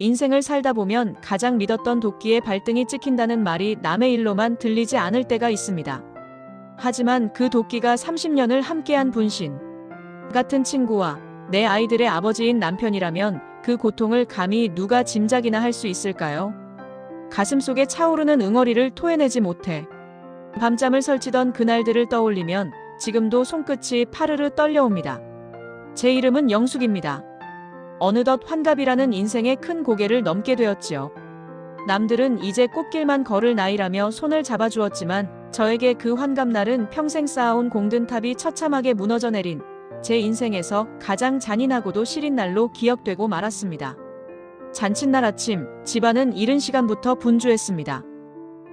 인생을 살다 보면 가장 믿었던 도끼에 발등이 찍힌다는 말이 남의 일로만 들리지 않을 때가 있습니다. 하지만 그 도끼가 30년을 함께한 분신 같은 친구와 내 아이들의 아버지인 남편이라면 그 고통을 감히 누가 짐작이나 할 수 있을까요? 가슴속에 차오르는 응어리를 토해내지 못해 밤잠을 설치던 그날들을 떠올리면 지금도 손끝이 파르르 떨려옵니다. 제 이름은 영숙입니다. 어느덧 환갑이라는 인생의 큰 고개를 넘게 되었지요. 남들은 이제 꽃길만 걸을 나이라며 손을 잡아주었지만 저에게 그 환갑날은 평생 쌓아온 공든탑이 처참하게 무너져 내린 제 인생에서 가장 잔인하고도 시린 날로 기억되고 말았습니다. 잔칫날 아침, 집안은 이른 시간부터 분주했습니다.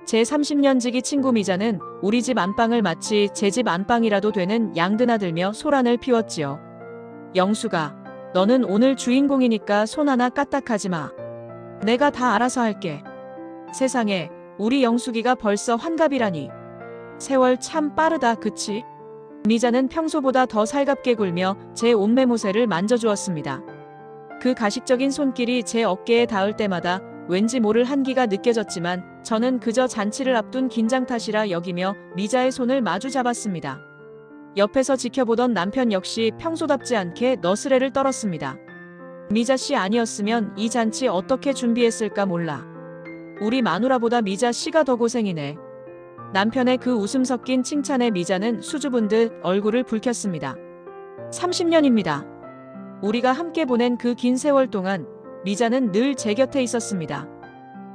제 30년 지기 친구 미자는 우리 집 안방을 마치 제 집 안방이라도 되는 양드나들며 소란을 피웠지요. 영수가, 너는 오늘 주인공이니까 손 하나 까딱하지 마. 내가 다 알아서 할게. 세상에, 우리 영숙이가 벌써 환갑이라니. 세월 참 빠르다, 그치? 미자는 평소보다 더 살갑게 굴며 제 옷매무새를 만져주었습니다. 그 가식적인 손길이 제 어깨에 닿을 때마다 왠지 모를 한기가 느껴졌지만 저는 그저 잔치를 앞둔 긴장 탓이라 여기며 미자의 손을 마주 잡았습니다. 옆에서 지켜보던 남편 역시 평소답지 않게 너스레를 떨었습니다. 미자씨 아니었으면 이 잔치 어떻게 준비했을까 몰라. 우리 마누라보다 미자씨가 더 고생이네. 남편의 그 웃음 섞인 칭찬에 미자는 수줍은 듯 얼굴을 붉혔습니다. 30년입니다. 우리가 함께 보낸 그 긴 세월 동안 미자는 늘 제 곁에 있었습니다.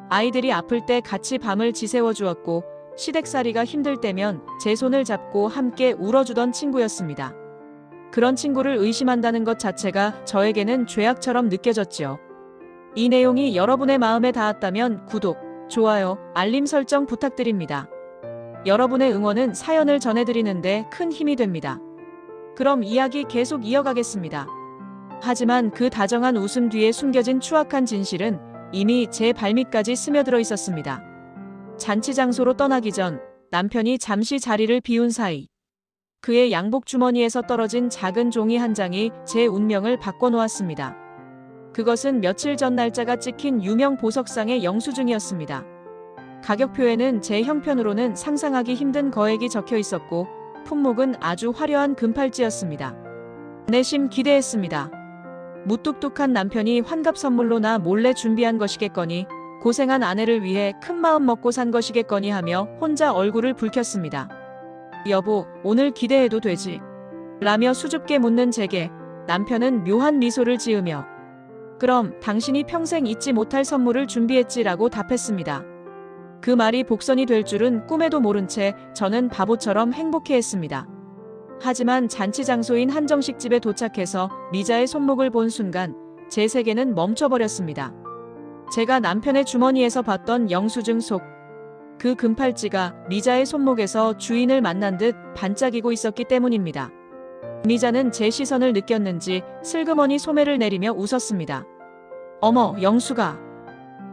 아이들이 아플 때 같이 밤을 지새워 주었고 시댁살이가 힘들 때면 제 손을 잡고 함께 울어주던 친구였습니다. 그런 친구를 의심한다는 것 자체가 저에게는 죄악처럼 느껴졌지요. 이 내용이 여러분의 마음에 닿았다면 구독, 좋아요, 알림 설정 부탁드립니다. 여러분의 응원은 사연을 전해드리는데 큰 힘이 됩니다. 그럼 이야기 계속 이어가겠습니다. 하지만 그 다정한 웃음 뒤에 숨겨진 추악한 진실은 이미 제 발밑까지 스며들어 있었습니다. 잔치 장소로 떠나기 전 남편이 잠시 자리를 비운 사이 그의 양복 주머니에서 떨어진 작은 종이 한 장이 제 운명을 바꿔놓았습니다. 그것은 며칠 전 날짜가 찍힌 유명 보석상의 영수증이었습니다. 가격표에는 제 형편으로는 상상하기 힘든 거액이 적혀 있었고 품목은 아주 화려한 금팔찌였습니다. 내심 기대했습니다. 무뚝뚝한 남편이 환갑 선물로 나 몰래 준비한 것이겠거니 고생한 아내를 위해 큰 마음 먹고 산 것이겠거니 하며 혼자 얼굴을 붉혔습니다. 여보, 오늘 기대해도 되지? 라며 수줍게 묻는 제게 남편은 묘한 미소를 지으며 그럼 당신이 평생 잊지 못할 선물을 준비했지라고 답했습니다. 그 말이 복선이 될 줄은 꿈에도 모른 채 저는 바보처럼 행복해했습니다. 하지만 잔치 장소인 한정식집에 도착해서 미자의 손목을 본 순간 제 세계는 멈춰버렸습니다. 제가 남편의 주머니에서 봤던 영수증 속 그 금팔찌가 미자의 손목에서 주인을 만난 듯 반짝이고 있었기 때문입니다. 미자는 제 시선을 느꼈는지 슬그머니 소매를 내리며 웃었습니다. 어머, 영수가.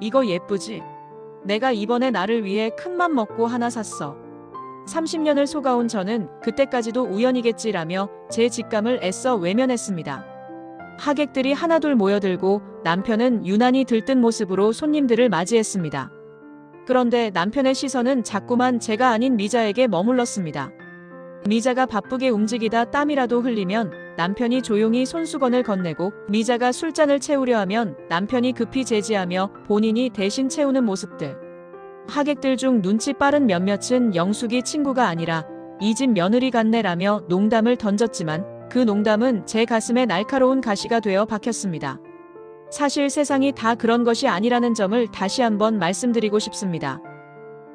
이거 예쁘지? 내가 이번에 나를 위해 큰맘 먹고 하나 샀어. 30년을 속아온 저는 그때까지도 우연이겠지라며 제 직감을 애써 외면했습니다. 하객들이 하나둘 모여들고 남편은 유난히 들뜬 모습으로 손님들을 맞이했습니다. 그런데 남편의 시선은 자꾸만 제가 아닌 미자에게 머물렀습니다. 미자가 바쁘게 움직이다 땀이라도 흘리면 남편이 조용히 손수건을 건네고 미자가 술잔을 채우려 하면 남편이 급히 제지하며 본인이 대신 채우는 모습들. 하객들 중 눈치 빠른 몇몇은 영숙이 친구가 아니라 이 집 며느리 같네라며 농담을 던졌지만 그 농담은 제 가슴에 날카로운 가시가 되어 박혔습니다. 사실 세상이 다 그런 것이 아니라는 점을 다시 한번 말씀드리고 싶습니다.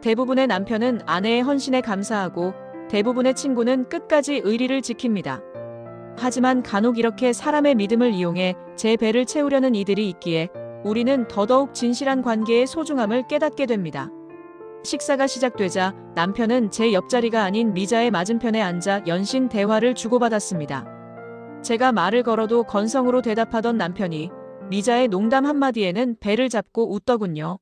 대부분의 남편은 아내의 헌신에 감사하고 대부분의 친구는 끝까지 의리를 지킵니다. 하지만 간혹 이렇게 사람의 믿음을 이용해 제 배를 채우려는 이들이 있기에 우리는 더더욱 진실한 관계의 소중함을 깨닫게 됩니다. 식사가 시작되자 남편은 제 옆자리가 아닌 미자의 맞은편에 앉아 연신 대화를 주고받았습니다. 제가 말을 걸어도 건성으로 대답하던 남편이 미자의 농담 한마디에는 배를 잡고 웃더군요.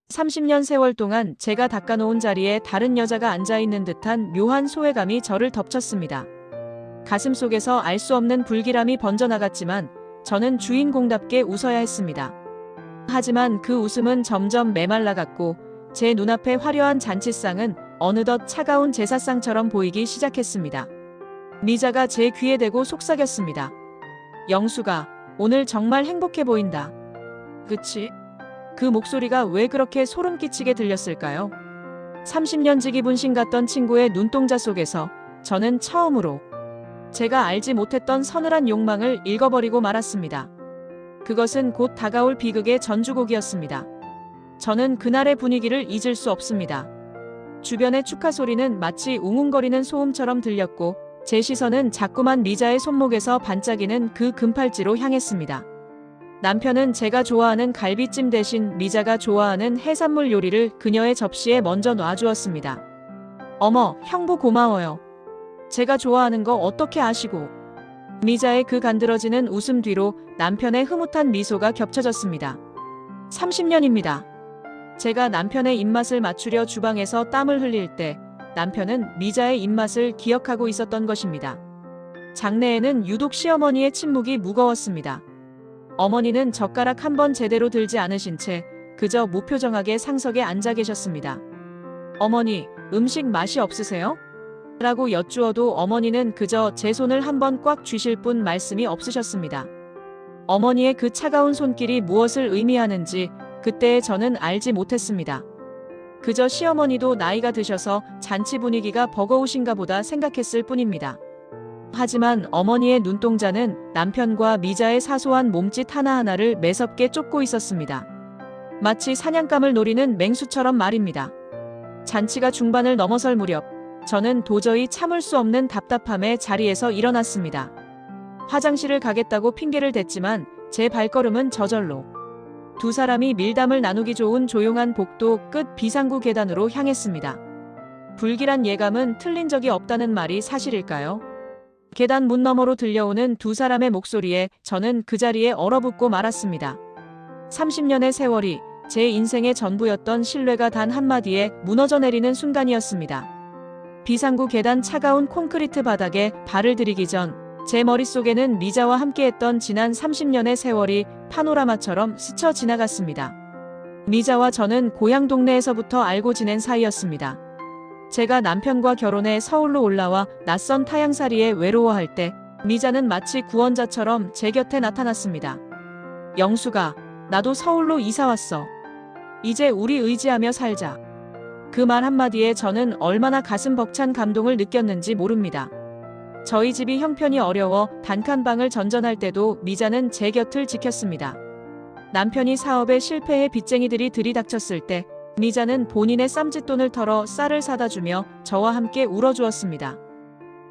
30년 세월 동안 제가 닦아놓은 자리에 다른 여자가 앉아있는 듯한 묘한 소외감이 저를 덮쳤습니다. 가슴속에서 알 수 없는 불길함이 번져나갔지만 저는 주인공답게 웃어야 했습니다. 하지만 그 웃음은 점점 메말라갔고 제 눈앞의 화려한 잔치상은 어느덧 차가운 제사상처럼 보이기 시작했습니다. 미자가 제 귀에 대고 속삭였습니다. 영수가 오늘 정말 행복해 보인다. 그치? 그 목소리가 왜 그렇게 소름 끼치게 들렸을까요? 30년 지기 분신 같던 친구의 눈동자 속에서 저는 처음으로 제가 알지 못했던 서늘한 욕망을 읽어버리고 말았습니다. 그것은 곧 다가올 비극의 전주곡이었습니다. 저는 그날의 분위기를 잊을 수 없습니다. 주변의 축하 소리는 마치 웅웅거리는 소음처럼 들렸고 제 시선은 자꾸만 미자의 손목에서 반짝이는 그 금팔찌로 향했습니다. 남편은 제가 좋아하는 갈비찜 대신 미자가 좋아하는 해산물 요리를 그녀의 접시에 먼저 놔주었습니다. 어머, 형부 고마워요. 제가 좋아하는 거 어떻게 아시고? 미자의 그 간드러지는 웃음 뒤로 남편의 흐뭇한 미소가 겹쳐졌습니다. 30년입니다. 제가 남편의 입맛을 맞추려 주방에서 땀을 흘릴 때 남편은 미자의 입맛을 기억하고 있었던 것입니다. 장례에는 유독 시어머니의 침묵이 무거웠습니다. 어머니는 젓가락 한 번 제대로 들지 않으신 채 그저 무표정하게 상석에 앉아 계셨습니다. 어머니, 음식 맛이 없으세요? 라고 여쭈어도 어머니는 그저 제 손을 한 번 꽉 쥐실 뿐 말씀이 없으셨습니다. 어머니의 그 차가운 손길이 무엇을 의미하는지 그때의 저는 알지 못했습니다. 그저 시어머니도 나이가 드셔서 잔치 분위기가 버거우신가 보다 생각했을 뿐입니다. 하지만 어머니의 눈동자는 남편과 미자의 사소한 몸짓 하나하나를 매섭게 쫓고 있었습니다. 마치 사냥감을 노리는 맹수처럼 말입니다. 잔치가 중반을 넘어설 무렵 저는 도저히 참을 수 없는 답답함에 자리에서 일어났습니다. 화장실을 가겠다고 핑계를 댔지만 제 발걸음은 저절로 두 사람이 밀담을 나누기 좋은 조용한 복도 끝 비상구 계단으로 향했습니다. 불길한 예감은 틀린 적이 없다는 말이 사실일까요? 계단 문 너머로 들려오는 두 사람의 목소리에 저는 그 자리에 얼어붙고 말았습니다. 30년의 세월이 제 인생의 전부였던 신뢰가 단 한마디에 무너져 내리는 순간이었습니다. 비상구 계단 차가운 콘크리트 바닥에 발을 들이기 전 제 머릿속에는 미자와 함께했던 지난 30년의 세월이 파노라마처럼 스쳐 지나갔습니다. 미자와 저는 고향 동네에서부터 알고 지낸 사이였습니다. 제가 남편과 결혼해 서울로 올라와 낯선 타향살이에 외로워할 때 미자는 마치 구원자처럼 제 곁에 나타났습니다. 영수가, 나도 서울로 이사 왔어. 이제 우리 의지하며 살자. 그 말 한마디에 저는 얼마나 가슴 벅찬 감동을 느꼈는지 모릅니다. 저희 집이 형편이 어려워 단칸방을 전전할 때도 미자는 제 곁을 지켰습니다. 남편이 사업에 실패해 빚쟁이들이 들이닥쳤을 때 미자는 본인의 쌈짓돈을 털어 쌀을 사다 주며 저와 함께 울어주었습니다.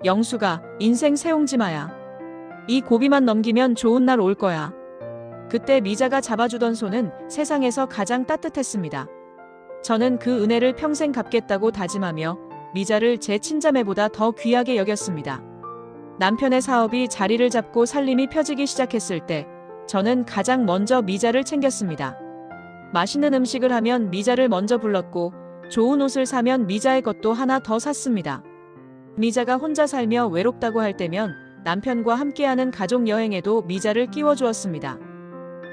영수가, 인생 세옹지 마야. 이 고비만 넘기면 좋은 날 올 거야. 그때 미자가 잡아주던 손은 세상에서 가장 따뜻했습니다. 저는 그 은혜를 평생 갚겠다고 다짐하며 미자를 제 친자매보다 더 귀하게 여겼습니다. 남편의 사업이 자리를 잡고 살림이 펴지기 시작했을 때 저는 가장 먼저 미자를 챙겼습니다. 맛있는 음식을 하면 미자를 먼저 불렀고 좋은 옷을 사면 미자의 것도 하나 더 샀습니다. 미자가 혼자 살며 외롭다고 할 때면 남편과 함께하는 가족 여행에도 미자를 끼워주었습니다.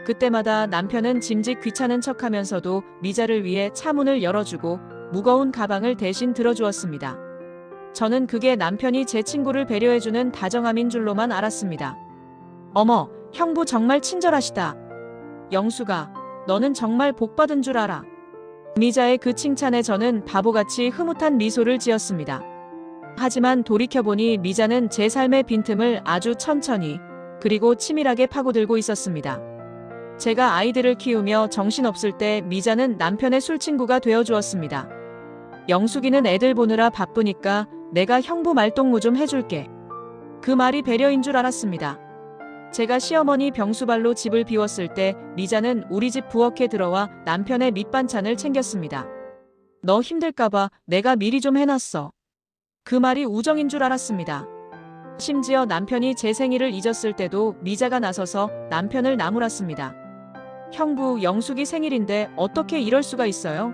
그때마다 남편은 짐짓 귀찮은 척하면서도 미자를 위해 차문을 열어주고 무거운 가방을 대신 들어주었습니다. 저는 그게 남편이 제 친구를 배려해주는 다정함인 줄로만 알았습니다. 어머, 형부 정말 친절하시다. 영수가, 너는 정말 복받은 줄 알아. 미자의 그 칭찬에 저는 바보같이 흐뭇한 미소를 지었습니다. 하지만 돌이켜보니 미자는 제 삶의 빈틈을 아주 천천히 그리고 치밀하게 파고들고 있었습니다. 제가 아이들을 키우며 정신없을 때 미자는 남편의 술친구가 되어주었습니다. 영숙이는 애들 보느라 바쁘니까 내가 형부 말동무 좀 해줄게. 그 말이 배려인 줄 알았습니다. 제가 시어머니 병수발로 집을 비웠을 때 미자는 우리 집 부엌에 들어와 남편의 밑반찬을 챙겼습니다. 너 힘들까봐 내가 미리 좀 해놨어. 그 말이 우정인 줄 알았습니다. 심지어 남편이 제 생일을 잊었을 때도 미자가 나서서 남편을 나무랐습니다. 형부, 영숙이 생일인데 어떻게 이럴 수가 있어요?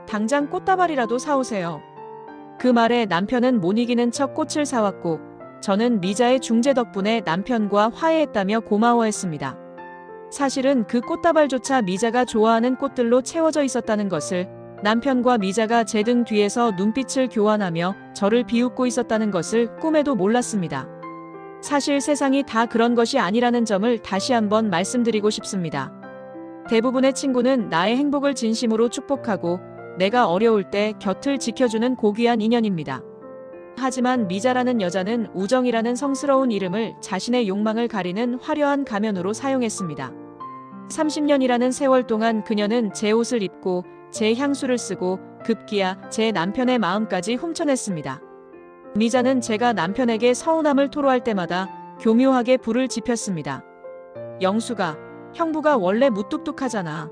당장 꽃다발이라도 사오세요. 그 말에 남편은 못 이기는 척 꽃을 사왔고 저는 미자의 중재 덕분에 남편과 화해했다며 고마워했습니다. 사실은 그 꽃다발조차 미자가 좋아하는 꽃들로 채워져 있었다는 것을, 남편과 미자가 제 등 뒤에서 눈빛을 교환하며 저를 비웃고 있었다는 것을 꿈에도 몰랐습니다. 사실 세상이 다 그런 것이 아니라는 점을 다시 한번 말씀드리고 싶습니다. 대부분의 친구는 나의 행복을 진심으로 축복하고 내가 어려울 때 곁을 지켜주는 고귀한 인연입니다. 하지만 미자라는 여자는 우정이라는 성스러운 이름을 자신의 욕망을 가리는 화려한 가면으로 사용했습니다. 30년이라는 세월 동안 그녀는 제 옷을 입고 제 향수를 쓰고 급기야 제 남편의 마음까지 훔쳐냈습니다. 미자는 제가 남편에게 서운함을 토로할 때마다 교묘하게 불을 지폈습니다. 영수가, 형부가 원래 무뚝뚝하잖아.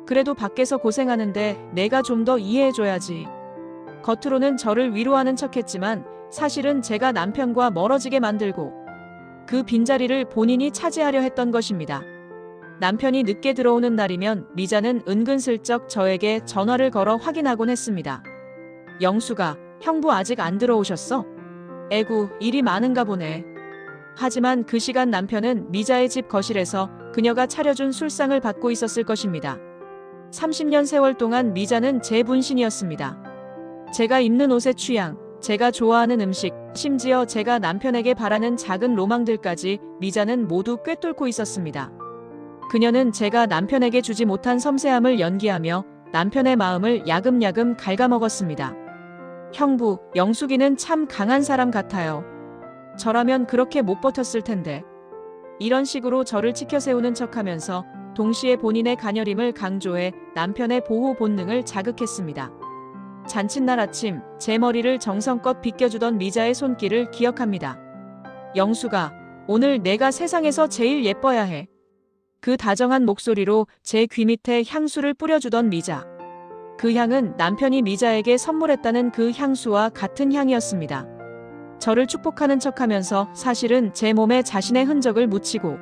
그래도 밖에서 고생하는데 내가 좀 더 이해해줘야지. 겉으로는 저를 위로하는 척했지만 사실은 제가 남편과 멀어지게 만들고 그 빈자리를 본인이 차지하려 했던 것입니다. 남편이 늦게 들어오는 날이면 미자는 은근슬쩍 저에게 전화를 걸어 확인하곤 했습니다. 영수가, 형부 아직 안 들어오셨어? 에구, 일이 많은가 보네. 하지만 그 시간 남편은 미자의 집 거실에서 그녀가 차려준 술상을 받고 있었을 것입니다. 30년 세월 동안 미자는 제 분신이었습니다. 제가 입는 옷의 취향, 제가 좋아하는 음식, 심지어 제가 남편에게 바라는 작은 로망들까지 미자는 모두 꿰뚫고 있었습니다. 그녀는 제가 남편에게 주지 못한 섬세함을 연기하며 남편의 마음을 야금야금 갉아먹었습니다. 형부, 영숙이는 참 강한 사람 같아요. 저라면 그렇게 못 버텼을 텐데. 이런 식으로 저를 치켜세우는 척하면서 동시에 본인의 가녀림을 강조해 남편의 보호 본능을 자극했습니다. 잔칫날 아침, 제 머리를 정성껏 빗겨주던 미자의 손길을 기억합니다. 영수가, 오늘 내가 세상에서 제일 예뻐야 해. 그 다정한 목소리로 제 귀 밑에 향수를 뿌려주던 미자. 그 향은 남편이 미자에게 선물했다는 그 향수와 같은 향이었습니다. 저를 축복하는 척하면서 사실은 제 몸에 자신의 흔적을 묻히고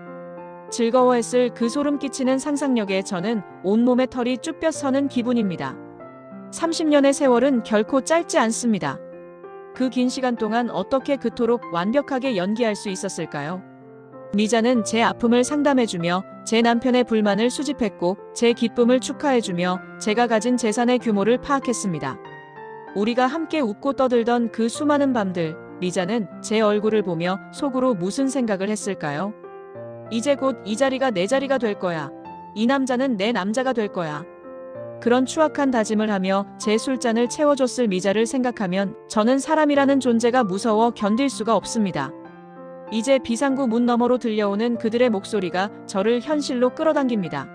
즐거워했을 그 소름 끼치는 상상력에 저는 온몸에 털이 쭈뼛 서는 기분입니다. 30년의 세월은 결코 짧지 않습니다. 그 긴 시간 동안 어떻게 그토록 완벽하게 연기할 수 있었을까요? 미자는 제 아픔을 상담해주며 제 남편의 불만을 수집했고 제 기쁨을 축하해주며 제가 가진 재산의 규모를 파악했습니다. 우리가 함께 웃고 떠들던 그 수많은 밤들, 미자는 제 얼굴을 보며 속으로 무슨 생각을 했을까요? 이제 곧 이 자리가 내 자리가 될 거야. 이 남자는 내 남자가 될 거야. 그런 추악한 다짐을 하며 제 술잔을 채워줬을 미자를 생각하면 저는 사람이라는 존재가 무서워 견딜 수가 없습니다. 이제 비상구 문 너머로 들려오는 그들의 목소리가 저를 현실로 끌어당깁니다.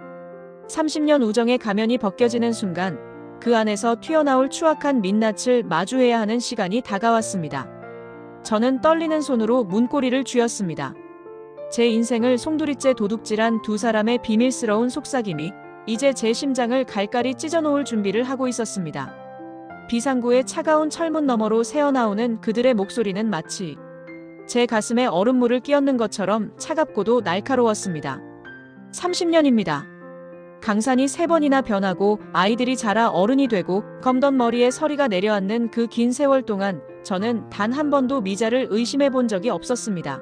30년 우정의 가면이 벗겨지는 순간 그 안에서 튀어나올 추악한 민낯을 마주해야 하는 시간이 다가왔습니다. 저는 떨리는 손으로 문고리를 쥐었습니다. 제 인생을 송두리째 도둑질한 두 사람의 비밀스러운 속삭임이 이제 제 심장을 갈갈이 찢어놓을 준비를 하고 있었습니다. 비상구의 차가운 철문 너머로 새어나오는 그들의 목소리는 마치 제 가슴에 얼음물을 끼얹는 것처럼 차갑고도 날카로웠습니다. 30년입니다. 강산이 3번이나 변하고 아이들이 자라 어른이 되고 검던 머리에 서리가 내려앉는 그 긴 세월 동안 저는 단 한 번도 미자를 의심해 본 적이 없었습니다.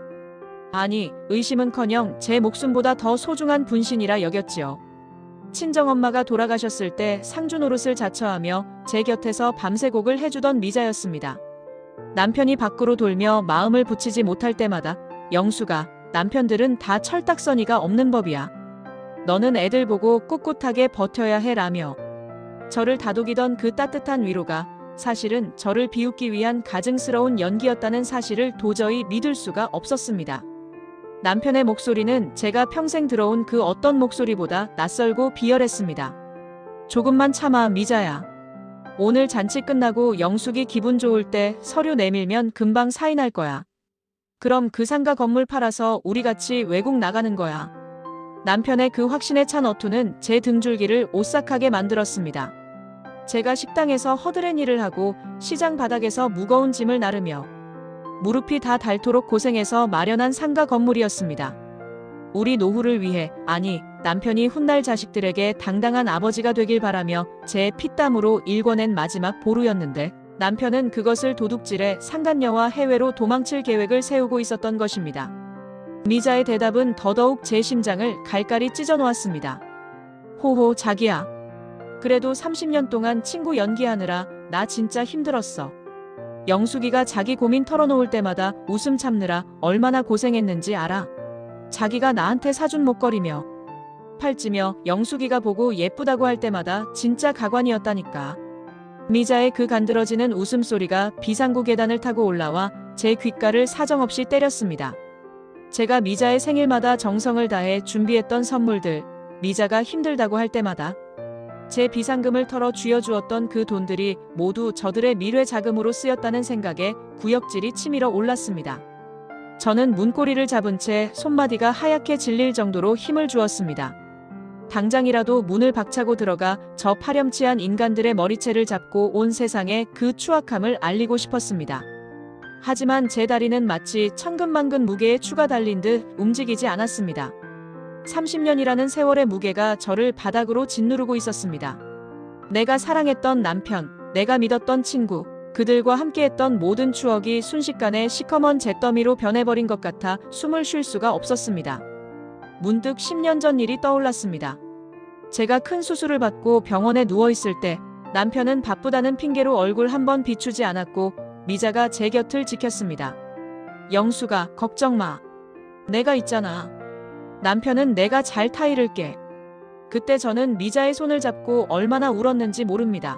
아니, 의심은커녕 제 목숨보다 더 소중한 분신이라 여겼지요. 친정엄마가 돌아가셨을 때 상주 노릇을 자처하며 제 곁에서 밤새 곡을 해주던 미자였습니다. 남편이 밖으로 돌며 마음을 붙이지 못할 때마다 영수가, 남편들은 다 철딱서니가 없는 법이야. 너는 애들 보고 꿋꿋하게 버텨야 해 라며 저를 다독이던 그 따뜻한 위로가 사실은 저를 비웃기 위한 가증스러운 연기였다는 사실을 도저히 믿을 수가 없었습니다. 남편의 목소리는 제가 평생 들어온 그 어떤 목소리보다 낯설고 비열했습니다. 조금만 참아, 미자야. 오늘 잔치 끝나고 영숙이 기분 좋을 때 서류 내밀면 금방 사인할 거야. 그럼 그 상가 건물 팔아서 우리 같이 외국 나가는 거야. 남편의 그 확신에 찬 어투는 제 등줄기를 오싹하게 만들었습니다. 제가 식당에서 허드렛 일을 하고 시장 바닥에서 무거운 짐을 나르며 무릎이 다 닳도록 고생해서 마련한 상가 건물이었습니다. 우리 노후를 위해, 아니, 남편이 훗날 자식들에게 당당한 아버지가 되길 바라며 제 피땀으로 일궈낸 마지막 보루였는데 남편은 그것을 도둑질해 상간녀와 해외로 도망칠 계획을 세우고 있었던 것입니다. 미자의 대답은 더더욱 제 심장을 갈갈이 찢어 놓았습니다. 호호, 자기야. 그래도 30년 동안 친구 연기하느라 나 진짜 힘들었어. 영숙이가 자기 고민 털어놓을 때마다 웃음 참느라 얼마나 고생했는지 알아. 자기가 나한테 사준 목걸이며 팔찌며 영숙이가 보고 예쁘다고 할 때마다 진짜 가관이었다니까. 미자의 그 간드러지는 웃음소리가 비상구 계단을 타고 올라와 제 귓가를 사정없이 때렸습니다. 제가 미자의 생일마다 정성을 다해 준비했던 선물들, 미자가 힘들다고 할 때마다 제 비상금을 털어 쥐어주었던 그 돈들이 모두 저들의 미래 자금으로 쓰였다는 생각에 구역질이 치밀어 올랐습니다. 저는 문고리를 잡은 채 손마디가 하얗게 질릴 정도로 힘을 주었습니다. 당장이라도 문을 박차고 들어가 저 파렴치한 인간들의 머리채를 잡고 온 세상에 그 추악함을 알리고 싶었습니다. 하지만 제 다리는 마치 천근만근 무게에 추가 달린 듯 움직이지 않았습니다. 30년이라는 세월의 무게가 저를 바닥으로 짓누르고 있었습니다. 내가 사랑했던 남편, 내가 믿었던 친구, 그들과 함께했던 모든 추억이 순식간에 시커먼 잿더미로 변해버린 것 같아 숨을 쉴 수가 없었습니다. 문득 10년 전 일이 떠올랐습니다. 제가 큰 수술을 받고 병원에 누워있을 때 남편은 바쁘다는 핑계로 얼굴 한번 비추지 않았고 미자가 제 곁을 지켰습니다. 영수가, 걱정 마. 내가 있잖아. 남편은 내가 잘 타이를게. 그때 저는 미자의 손을 잡고 얼마나 울었는지 모릅니다.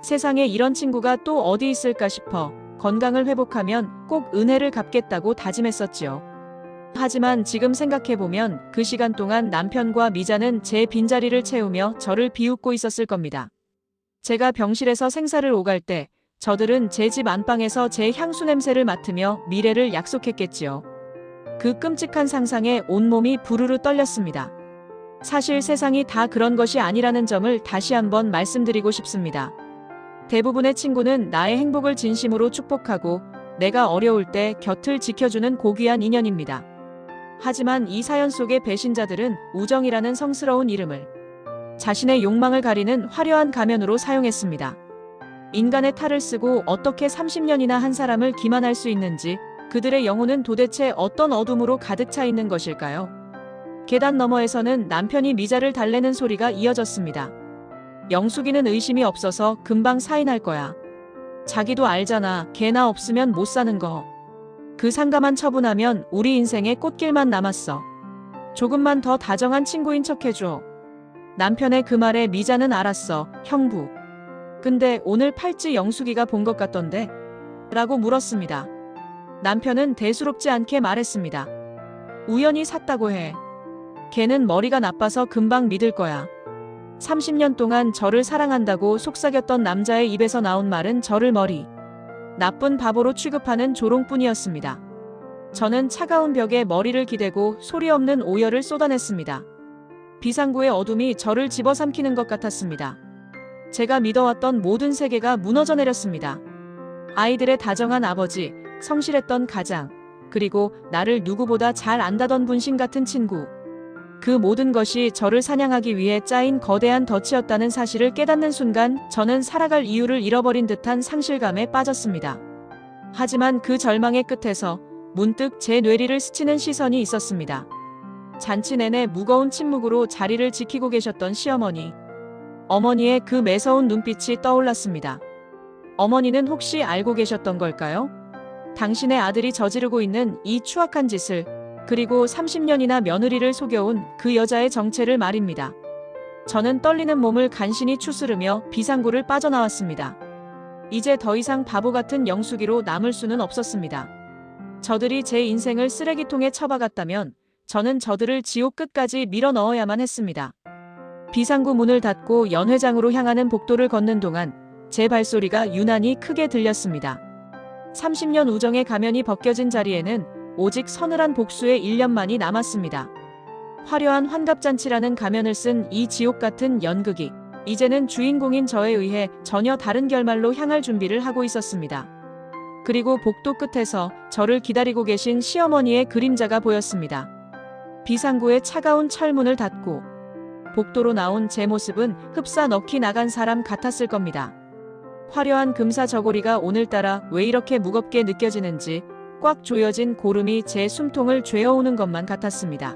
세상에 이런 친구가 또 어디 있을까 싶어 건강을 회복하면 꼭 은혜를 갚겠다고 다짐했었지요. 하지만 지금 생각해보면 그 시간 동안 남편과 미자는 제 빈자리를 채우며 저를 비웃고 있었을 겁니다. 제가 병실에서 생사를 오갈 때 저들은 제 집 안방에서 제 향수 냄새를 맡으며 미래를 약속했겠지요. 그 끔찍한 상상에 온몸이 부르르 떨렸습니다. 사실 세상이 다 그런 것이 아니라는 점을 다시 한번 말씀드리고 싶습니다. 대부분의 친구는 나의 행복을 진심으로 축복하고 내가 어려울 때 곁을 지켜주는 고귀한 인연입니다. 하지만 이 사연 속의 배신자들은 우정이라는 성스러운 이름을 자신의 욕망을 가리는 화려한 가면으로 사용했습니다. 인간의 탈을 쓰고 어떻게 30년이나 한 사람을 기만할 수 있는지, 그들의 영혼은 도대체 어떤 어둠으로 가득 차 있는 것일까요? 계단 너머에서는 남편이 미자를 달래는 소리가 이어졌습니다. 영숙이는 의심이 없어서 금방 사인할 거야. 자기도 알잖아. 걔나 없으면 못 사는 거. 그 상감한 처분하면 우리 인생에 꽃길만 남았어. 조금만 더 다정한 친구인 척 해줘. 남편의 그 말에 미자는 알았어. 형부. 근데 오늘 팔찌 영숙이가 본 것 같던데? 라고 물었습니다. 남편은 대수롭지 않게 말했습니다. 우연히 샀다고 해. 걔는 머리가 나빠서 금방 믿을 거야. 30년 동안 저를 사랑한다고 속삭였던 남자의 입에서 나온 말은 저를 나쁜 바보로 취급하는 조롱뿐이었습니다. 저는 차가운 벽에 머리를 기대고 소리 없는 오열을 쏟아냈습니다. 비상구의 어둠이 저를 집어삼키는 것 같았습니다. 제가 믿어왔던 모든 세계가 무너져 내렸습니다. 아이들의 다정한 아버지, 성실했던 가장, 그리고 나를 누구보다 잘 안다던 분신 같은 친구. 그 모든 것이 저를 사냥하기 위해 짜인 거대한 덫이었다는 사실을 깨닫는 순간 저는 살아갈 이유를 잃어버린 듯한 상실감에 빠졌습니다. 하지만 그 절망의 끝에서 문득 제 뇌리를 스치는 시선이 있었습니다. 잔치 내내 무거운 침묵으로 자리를 지키고 계셨던 시어머니. 어머니의 그 매서운 눈빛이 떠올랐습니다. 어머니는 혹시 알고 계셨던 걸까요? 당신의 아들이 저지르고 있는 이 추악한 짓을, 그리고 30년이나 며느리를 속여온 그 여자의 정체를 말입니다. 저는 떨리는 몸을 간신히 추스르며 비상구를 빠져나왔습니다. 이제 더 이상 바보 같은 영숙이로 남을 수는 없었습니다. 저들이 제 인생을 쓰레기통에 처박았다면 저는 저들을 지옥 끝까지 밀어 넣어야만 했습니다. 비상구 문을 닫고 연회장으로 향하는 복도를 걷는 동안 제 발소리가 유난히 크게 들렸습니다. 30년 우정의 가면이 벗겨진 자리에는 오직 서늘한 복수의 1년만이 남았습니다. 화려한 환갑잔치라는 가면을 쓴 이 지옥 같은 연극이 이제는 주인공인 저에 의해 전혀 다른 결말로 향할 준비를 하고 있었습니다. 그리고 복도 끝에서 저를 기다리고 계신 시어머니의 그림자가 보였습니다. 비상구의 차가운 철문을 닫고 복도로 나온 제 모습은 흡사 넣기 나간 사람 같았을 겁니다. 화려한 금사 저고리가 오늘따라 왜 이렇게 무겁게 느껴지는지 꽉 조여진 고름이 제 숨통을 죄어오는 것만 같았습니다.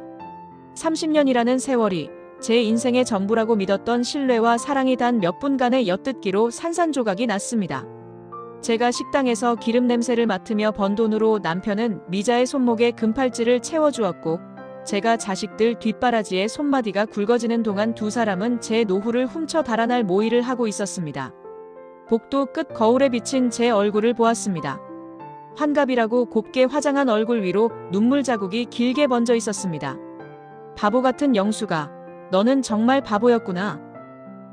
30년이라는 세월이 제 인생의 전부라고 믿었던 신뢰와 사랑이 단 몇 분간의 엿듣기로 산산조각이 났습니다. 제가 식당에서 기름 냄새를 맡으며 번 돈으로 남편은 미자의 손목에 금팔찌를 채워주었고, 제가 자식들 뒷바라지에 손마디가 굵어지는 동안 두 사람은 제 노후를 훔쳐 달아날 모의를 하고 있었습니다. 복도 끝 거울에 비친 제 얼굴을 보았습니다. 환갑이라고 곱게 화장한 얼굴 위로 눈물 자국이 길게 번져 있었습니다. 바보 같은 영수가, 너는 정말 바보였구나.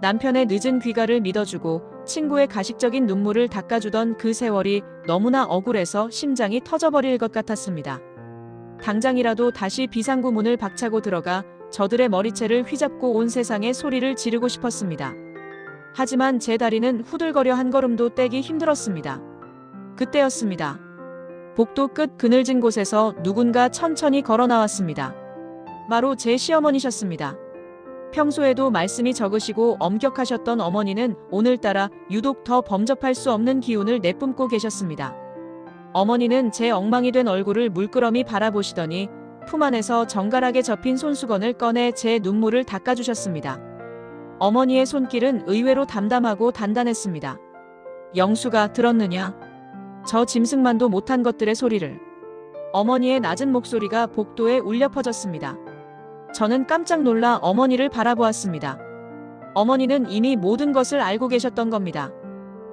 남편의 늦은 귀가를 믿어주고 친구의 가식적인 눈물을 닦아주던 그 세월이 너무나 억울해서 심장이 터져버릴 것 같았습니다. 당장이라도 다시 비상구 문을 박차고 들어가 저들의 머리채를 휘잡고 온 세상에 소리를 지르고 싶었습니다. 하지만 제 다리는 후들거려 한 걸음도 떼기 힘들었습니다. 그때였습니다. 복도 끝 그늘진 곳에서 누군가 천천히 걸어 나왔습니다. 바로 제 시어머니셨습니다. 평소에도 말씀이 적으시고 엄격하셨던 어머니는 오늘따라 유독 더 범접할 수 없는 기운을 내뿜고 계셨습니다. 어머니는 제 엉망이 된 얼굴을 물끄러미 바라보시더니 품 안에서 정갈하게 접힌 손수건을 꺼내 제 눈물을 닦아주셨습니다. 어머니의 손길은 의외로 담담하고 단단했습니다. 영수가 들었느냐? 저 짐승만도 못한 것들의 소리를. 어머니의 낮은 목소리가 복도에 울려 퍼졌습니다. 저는 깜짝 놀라 어머니를 바라보았습니다. 어머니는 이미 모든 것을 알고 계셨던 겁니다.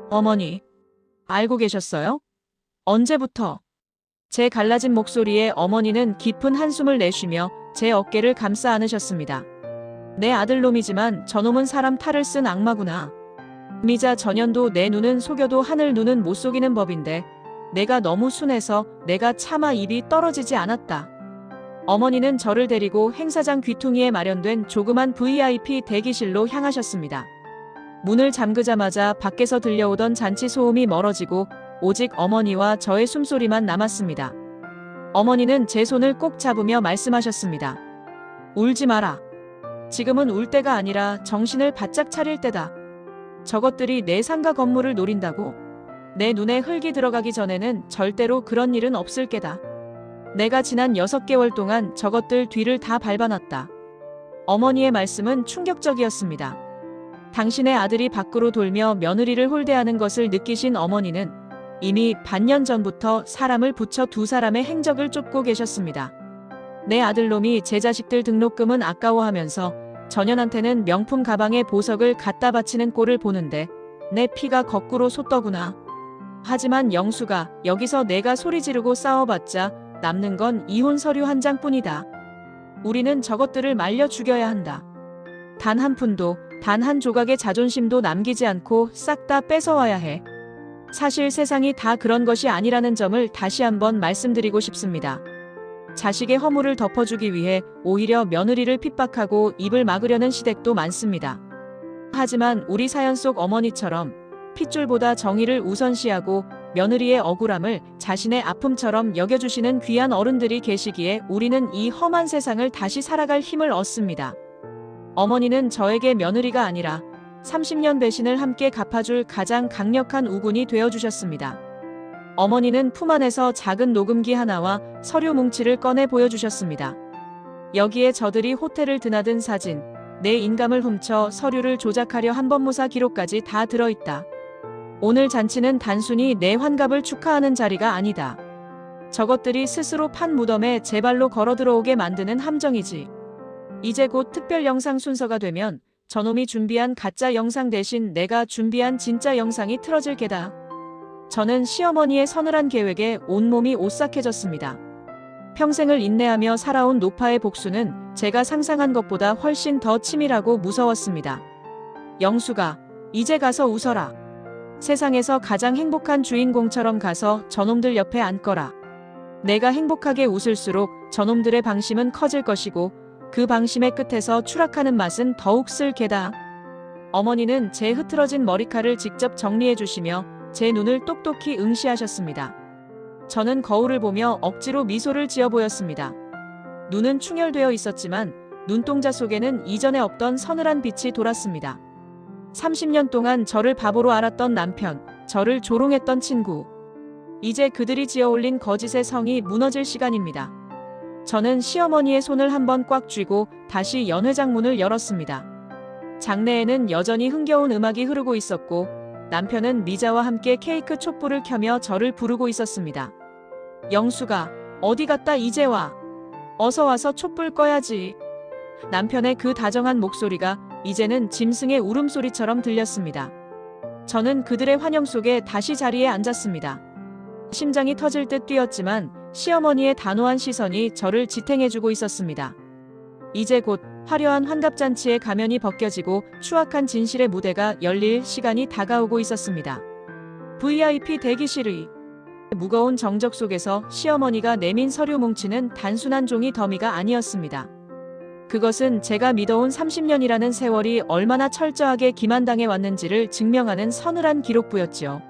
어머니, 알고 계셨어요? 언제부터? 제 갈라진 목소리에 어머니는 깊은 한숨을 내쉬며 제 어깨를 감싸 안으셨습니다. 내 아들놈이지만 저놈은 사람 탈을 쓴 악마구나. 미자 전년도 내 눈은 속여도 하늘 눈은 못 속이는 법인데 내가 너무 순해서 내가 차마 입이 떨어지지 않았다. 어머니는 저를 데리고 행사장 귀퉁이에 마련된 조그만 VIP 대기실로 향하셨습니다. 문을 잠그자마자 밖에서 들려오던 잔치 소음이 멀어지고 오직 어머니와 저의 숨소리만 남았습니다. 어머니는 제 손을 꼭 잡으며 말씀하셨습니다. 울지 마라. 지금은 울 때가 아니라 정신을 바짝 차릴 때다. 저것들이 내 상가 건물을 노린다고? 내 눈에 흙이 들어가기 전에는 절대로 그런 일은 없을 게다. 내가 지난 6개월 동안 저것들 뒤를 다 밟아놨다. 어머니의 말씀은 충격적이었습니다. 당신의 아들이 밖으로 돌며 며느리를 홀대하는 것을 느끼신 어머니는 이미 반년 전부터 사람을 붙여 두 사람의 행적을 쫓고 계셨습니다. 내 아들놈이 제 자식들 등록금은 아까워하면서 전현한테는 명품 가방에 보석을 갖다 바치는 꼴을 보는데 내 피가 거꾸로 솟더구나. 하지만 영수가 여기서 내가 소리 지르고 싸워봤자 남는 건 이혼 서류 한 장뿐이다. 우리는 저것들을 말려 죽여야 한다. 단 한 푼도, 단 한 조각의 자존심도 남기지 않고 싹 다 뺏어와야 해. 사실 세상이 다 그런 것이 아니라는 점을 다시 한번 말씀드리고 싶습니다. 자식의 허물을 덮어주기 위해 오히려 며느리를 핍박하고 입을 막으려는 시댁도 많습니다. 하지만 우리 사연 속 어머니처럼 핏줄보다 정의를 우선시하고 며느리의 억울함을 자신의 아픔처럼 여겨주시는 귀한 어른들이 계시기에 우리는 이 험한 세상을 다시 살아갈 힘을 얻습니다. 어머니는 저에게 며느리가 아니라 30년 배신을 함께 갚아줄 가장 강력한 우군이 되어주셨습니다. 어머니는 품 안에서 작은 녹음기 하나와 서류 뭉치를 꺼내 보여주셨습니다. 여기에 저들이 호텔을 드나든 사진, 내 인감을 훔쳐 서류를 조작하려 한 법무사 기록까지 다 들어있다. 오늘 잔치는 단순히 내 환갑을 축하하는 자리가 아니다. 저것들이 스스로 판 무덤에 제 발로 걸어 들어오게 만드는 함정이지. 이제 곧 특별 영상 순서가 되면 저놈이 준비한 가짜 영상 대신 내가 준비한 진짜 영상이 틀어질 게다. 저는 시어머니의 서늘한 계획에 온몸이 오싹해졌습니다. 평생을 인내하며 살아온 노파의 복수는 제가 상상한 것보다 훨씬 더 치밀하고 무서웠습니다. 영수가, 이제 가서 웃어라. 세상에서 가장 행복한 주인공처럼 가서 저놈들 옆에 앉거라. 내가 행복하게 웃을수록 저놈들의 방심은 커질 것이고 그 방심의 끝에서 추락하는 맛은 더욱 쓸 게다. 어머니는 제 흐트러진 머리칼을 직접 정리해 주시며 제 눈을 똑똑히 응시하셨습니다. 저는 거울을 보며 억지로 미소를 지어 보였습니다. 눈은 충혈되어 있었지만 눈동자 속에는 이전에 없던 서늘한 빛이 돌았습니다. 30년 동안 저를 바보로 알았던 남편, 저를 조롱했던 친구. 이제 그들이 지어올린 거짓의 성이 무너질 시간입니다. 저는 시어머니의 손을 한번 꽉 쥐고 다시 연회장 문을 열었습니다. 장내에는 여전히 흥겨운 음악이 흐르고 있었고 남편은 미자와 함께 케이크 촛불을 켜며 저를 부르고 있었습니다. 영수가 어디 갔다 이제 와. 어서 와서 촛불 꺼야지. 남편의 그 다정한 목소리가 이제는 짐승의 울음소리처럼 들렸습니다. 저는 그들의 환영 속에 다시 자리에 앉았습니다. 심장이 터질 듯 뛰었지만 시어머니의 단호한 시선이 저를 지탱해주고 있었습니다. 이제 곧 화려한 환갑잔치의 가면이 벗겨지고 추악한 진실의 무대가 열릴 시간이 다가오고 있었습니다. VIP 대기실의 무거운 정적 속에서 시어머니가 내민 서류 뭉치는 단순한 종이 더미가 아니었습니다. 그것은 제가 믿어온 30년이라는 세월이 얼마나 철저하게 기만당해 왔는지를 증명하는 서늘한 기록부였지요.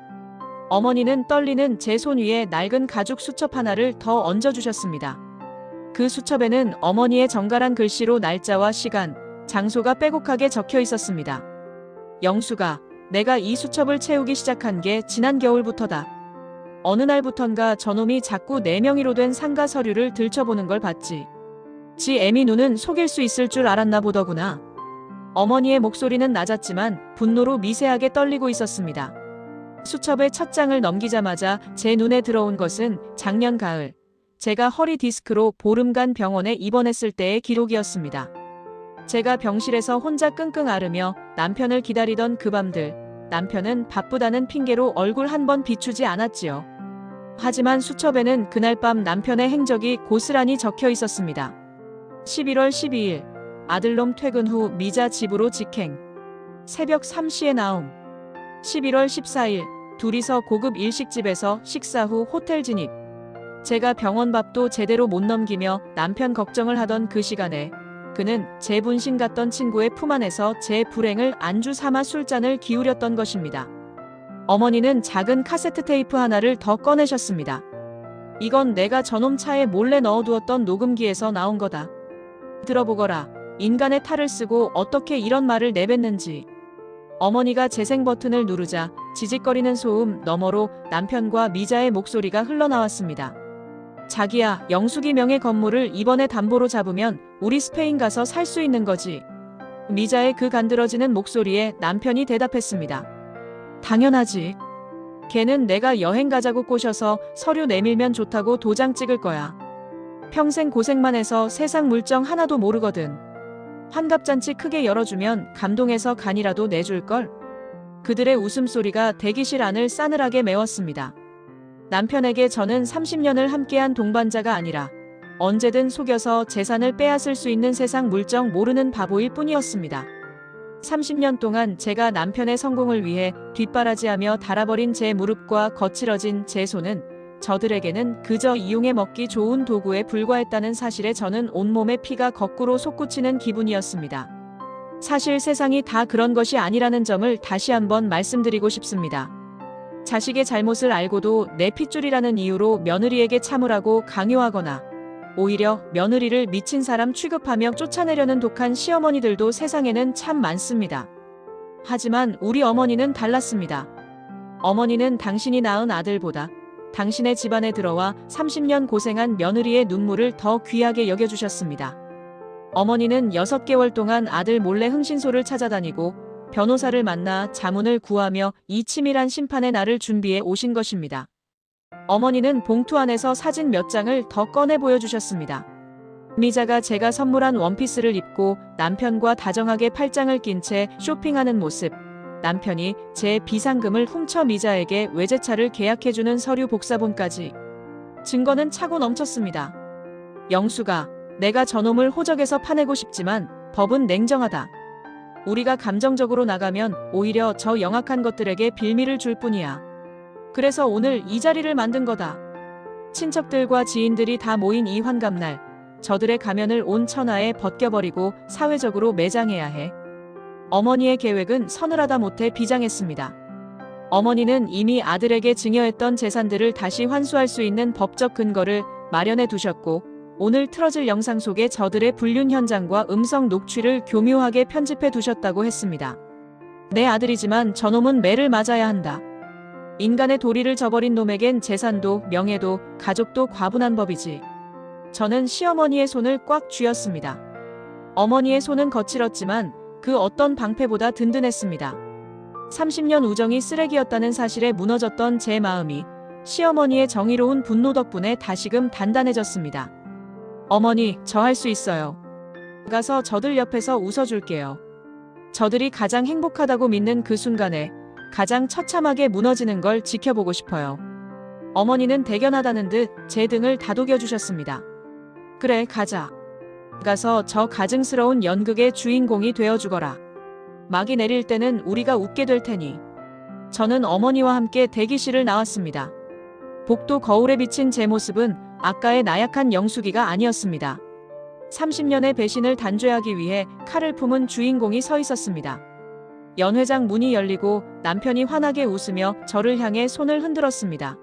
어머니는 떨리는 제 손 위에 낡은 가죽 수첩 하나를 더 얹어주셨습니다. 그 수첩에는 어머니의 정갈한 글씨로 날짜와 시간, 장소가 빼곡하게 적혀 있었습니다. 영수가, 내가 이 수첩을 채우기 시작한 게 지난 겨울부터다. 어느 날부턴가 저놈이 자꾸 내 명의로 된 상가 서류를 들춰보는 걸 봤지. 지 애미 눈은 속일 수 있을 줄 알았나 보더구나. 어머니의 목소리는 낮았지만 분노로 미세하게 떨리고 있었습니다. 수첩의 첫 장을 넘기자마자 제 눈에 들어온 것은 작년 가을, 제가 허리 디스크로 보름간 병원에 입원했을 때의 기록이었습니다. 제가 병실에서 혼자 끙끙 앓으며 남편을 기다리던 그 밤들, 남편은 바쁘다는 핑계로 얼굴 한 번 비추지 않았지요. 하지만 수첩에는 그날 밤 남편의 행적이 고스란히 적혀 있었습니다. 11월 12일, 아들놈 퇴근 후 미자 집으로 직행. 새벽 3시에 나옴. 11월 14일, 둘이서 고급 일식집에서 식사 후 호텔 진입. 제가 병원 밥도 제대로 못 넘기며 남편 걱정을 하던 그 시간에 그는 제 분신 같던 친구의 품 안에서 제 불행을 안주 삼아 술잔을 기울였던 것입니다. 어머니는 작은 카세트 테이프 하나를 더 꺼내셨습니다. 이건 내가 저놈 차에 몰래 넣어두었던 녹음기에서 나온 거다. 들어보거라. 인간의 탈을 쓰고 어떻게 이런 말을 내뱉는지. 어머니가 재생 버튼을 누르자 지직거리는 소음 너머로 남편과 미자의 목소리가 흘러나왔습니다. 자기야, 영숙이 명의 건물을 이번에 담보로 잡으면 우리 스페인 가서 살 수 있는 거지. 미자의 그 간드러지는 목소리에 남편이 대답했습니다. 당연하지. 걔는 내가 여행 가자고 꼬셔서 서류 내밀면 좋다고 도장 찍을 거야. 평생 고생만 해서 세상 물정 하나도 모르거든. 환갑잔치 크게 열어주면 감동해서 간이라도 내줄걸? 그들의 웃음소리가 대기실 안을 싸늘하게 메웠습니다. 남편에게 저는 30년을 함께한 동반자가 아니라 언제든 속여서 재산을 빼앗을 수 있는 세상 물정 모르는 바보일 뿐이었습니다. 30년 동안 제가 남편의 성공을 위해 뒷바라지하며 달아버린 제 무릎과 거칠어진 제 손은 저들에게는 그저 이용해 먹기 좋은 도구에 불과했다는 사실에 저는 온몸의 피가 거꾸로 솟구치는 기분이었습니다. 사실 세상이 다 그런 것이 아니라는 점을 다시 한번 말씀드리고 싶습니다. 자식의 잘못을 알고도 내 핏줄이라는 이유로 며느리에게 참으라고 강요하거나 오히려 며느리를 미친 사람 취급하며 쫓아내려는 독한 시어머니들도 세상에는 참 많습니다. 하지만 우리 어머니는 달랐습니다. 어머니는 당신이 낳은 아들보다 당신의 집안에 들어와 30년 고생한 며느리의 눈물을 더 귀하게 여겨주셨습니다. 어머니는 6개월 동안 아들 몰래 흥신소를 찾아다니고 변호사를 만나 자문을 구하며 이 치밀한 심판의 날을 준비해 오신 것입니다. 어머니는 봉투 안에서 사진 몇 장을 더 꺼내 보여주셨습니다. 미자가 제가 선물한 원피스를 입고 남편과 다정하게 팔짱을 낀 채 쇼핑하는 모습, 남편이 제 비상금을 훔쳐 미자에게 외제차를 계약해주는 서류 복사본까지. 증거는 차고 넘쳤습니다. 영수가, 내가 저놈을 호적에서 파내고 싶지만 법은 냉정하다. 우리가 감정적으로 나가면 오히려 저 영악한 것들에게 빌미를 줄 뿐이야. 그래서 오늘 이 자리를 만든 거다. 친척들과 지인들이 다 모인 이 환갑날, 저들의 가면을 온 천하에 벗겨버리고 사회적으로 매장해야 해. 어머니의 계획은 서늘하다 못해 비장했습니다. 어머니는 이미 아들에게 증여했던 재산들을 다시 환수할 수 있는 법적 근거를 마련해 두셨고 오늘 틀어질 영상 속에 저들의 불륜 현장과 음성 녹취를 교묘하게 편집해 두셨다고 했습니다. 내 아들이지만 저놈은 매를 맞아야 한다. 인간의 도리를 저버린 놈에겐 재산도 명예도 가족도 과분한 법이지. 저는 시어머니의 손을 꽉 쥐었습니다. 어머니의 손은 거칠었지만 그 어떤 방패보다 든든했습니다. 30년 우정이 쓰레기였다는 사실에 무너졌던 제 마음이 시어머니의 정의로운 분노 덕분에 다시금 단단해졌습니다. 어머니, 저 할 수 있어요. 가서 저들 옆에서 웃어줄게요. 저들이 가장 행복하다고 믿는 그 순간에 가장 처참하게 무너지는 걸 지켜보고 싶어요. 어머니는 대견하다는 듯 제 등을 다독여 주셨습니다. 그래, 가자. 가서 저 가증스러운 연극의 주인공이 되어 주거라. 막이 내릴 때는 우리가 웃게 될 테니. 저는 어머니와 함께 대기실을 나왔습니다. 복도 거울에 비친 제 모습은 아까의 나약한 영숙이가 아니었습니다. 30년의 배신을 단죄하기 위해 칼을 품은 주인공이 서 있었습니다. 연회장 문이 열리고 남편이 환하게 웃으며 저를 향해 손을 흔들었습니다.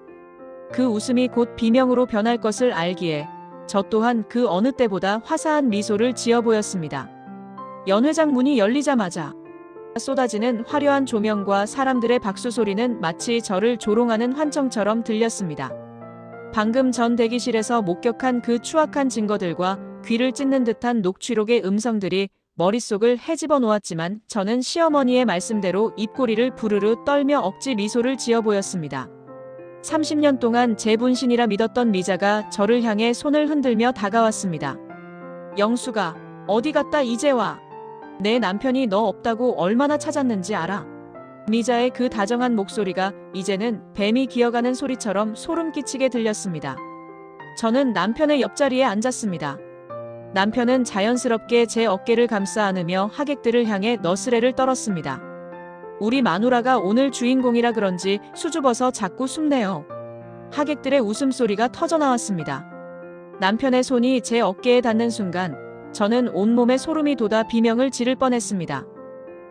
그 웃음이 곧 비명으로 변할 것을 알기에 저 또한 그 어느 때보다 화사한 미소를 지어 보였습니다. 연회장 문이 열리자마자 쏟아지는 화려한 조명과 사람들의 박수 소리는 마치 저를 조롱하는 환청처럼 들렸습니다. 방금 전 대기실에서 목격한 그 추악한 증거들과 귀를 찢는 듯한 녹취록의 음성들이 머릿속을 헤집어 놓았지만 저는 시어머니의 말씀대로 입꼬리를 부르르 떨며 억지 미소를 지어 보였습니다. 30년 동안 제 분신이라 믿었던 미자가 저를 향해 손을 흔들며 다가왔습니다. 영수가, 어디 갔다 이제 와. 내 남편이 너 없다고 얼마나 찾았는지 알아? 미자의 그 다정한 목소리가 이제는 뱀이 기어가는 소리처럼 소름 끼치게 들렸습니다. 저는 남편의 옆자리에 앉았습니다. 남편은 자연스럽게 제 어깨를 감싸 안으며 하객들을 향해 너스레를 떨었습니다. 우리 마누라가 오늘 주인공이라 그런지 수줍어서 자꾸 숨네요. 하객들의 웃음소리가 터져나왔습니다. 남편의 손이 제 어깨에 닿는 순간 저는 온몸에 소름이 돋아 비명을 지를 뻔했습니다.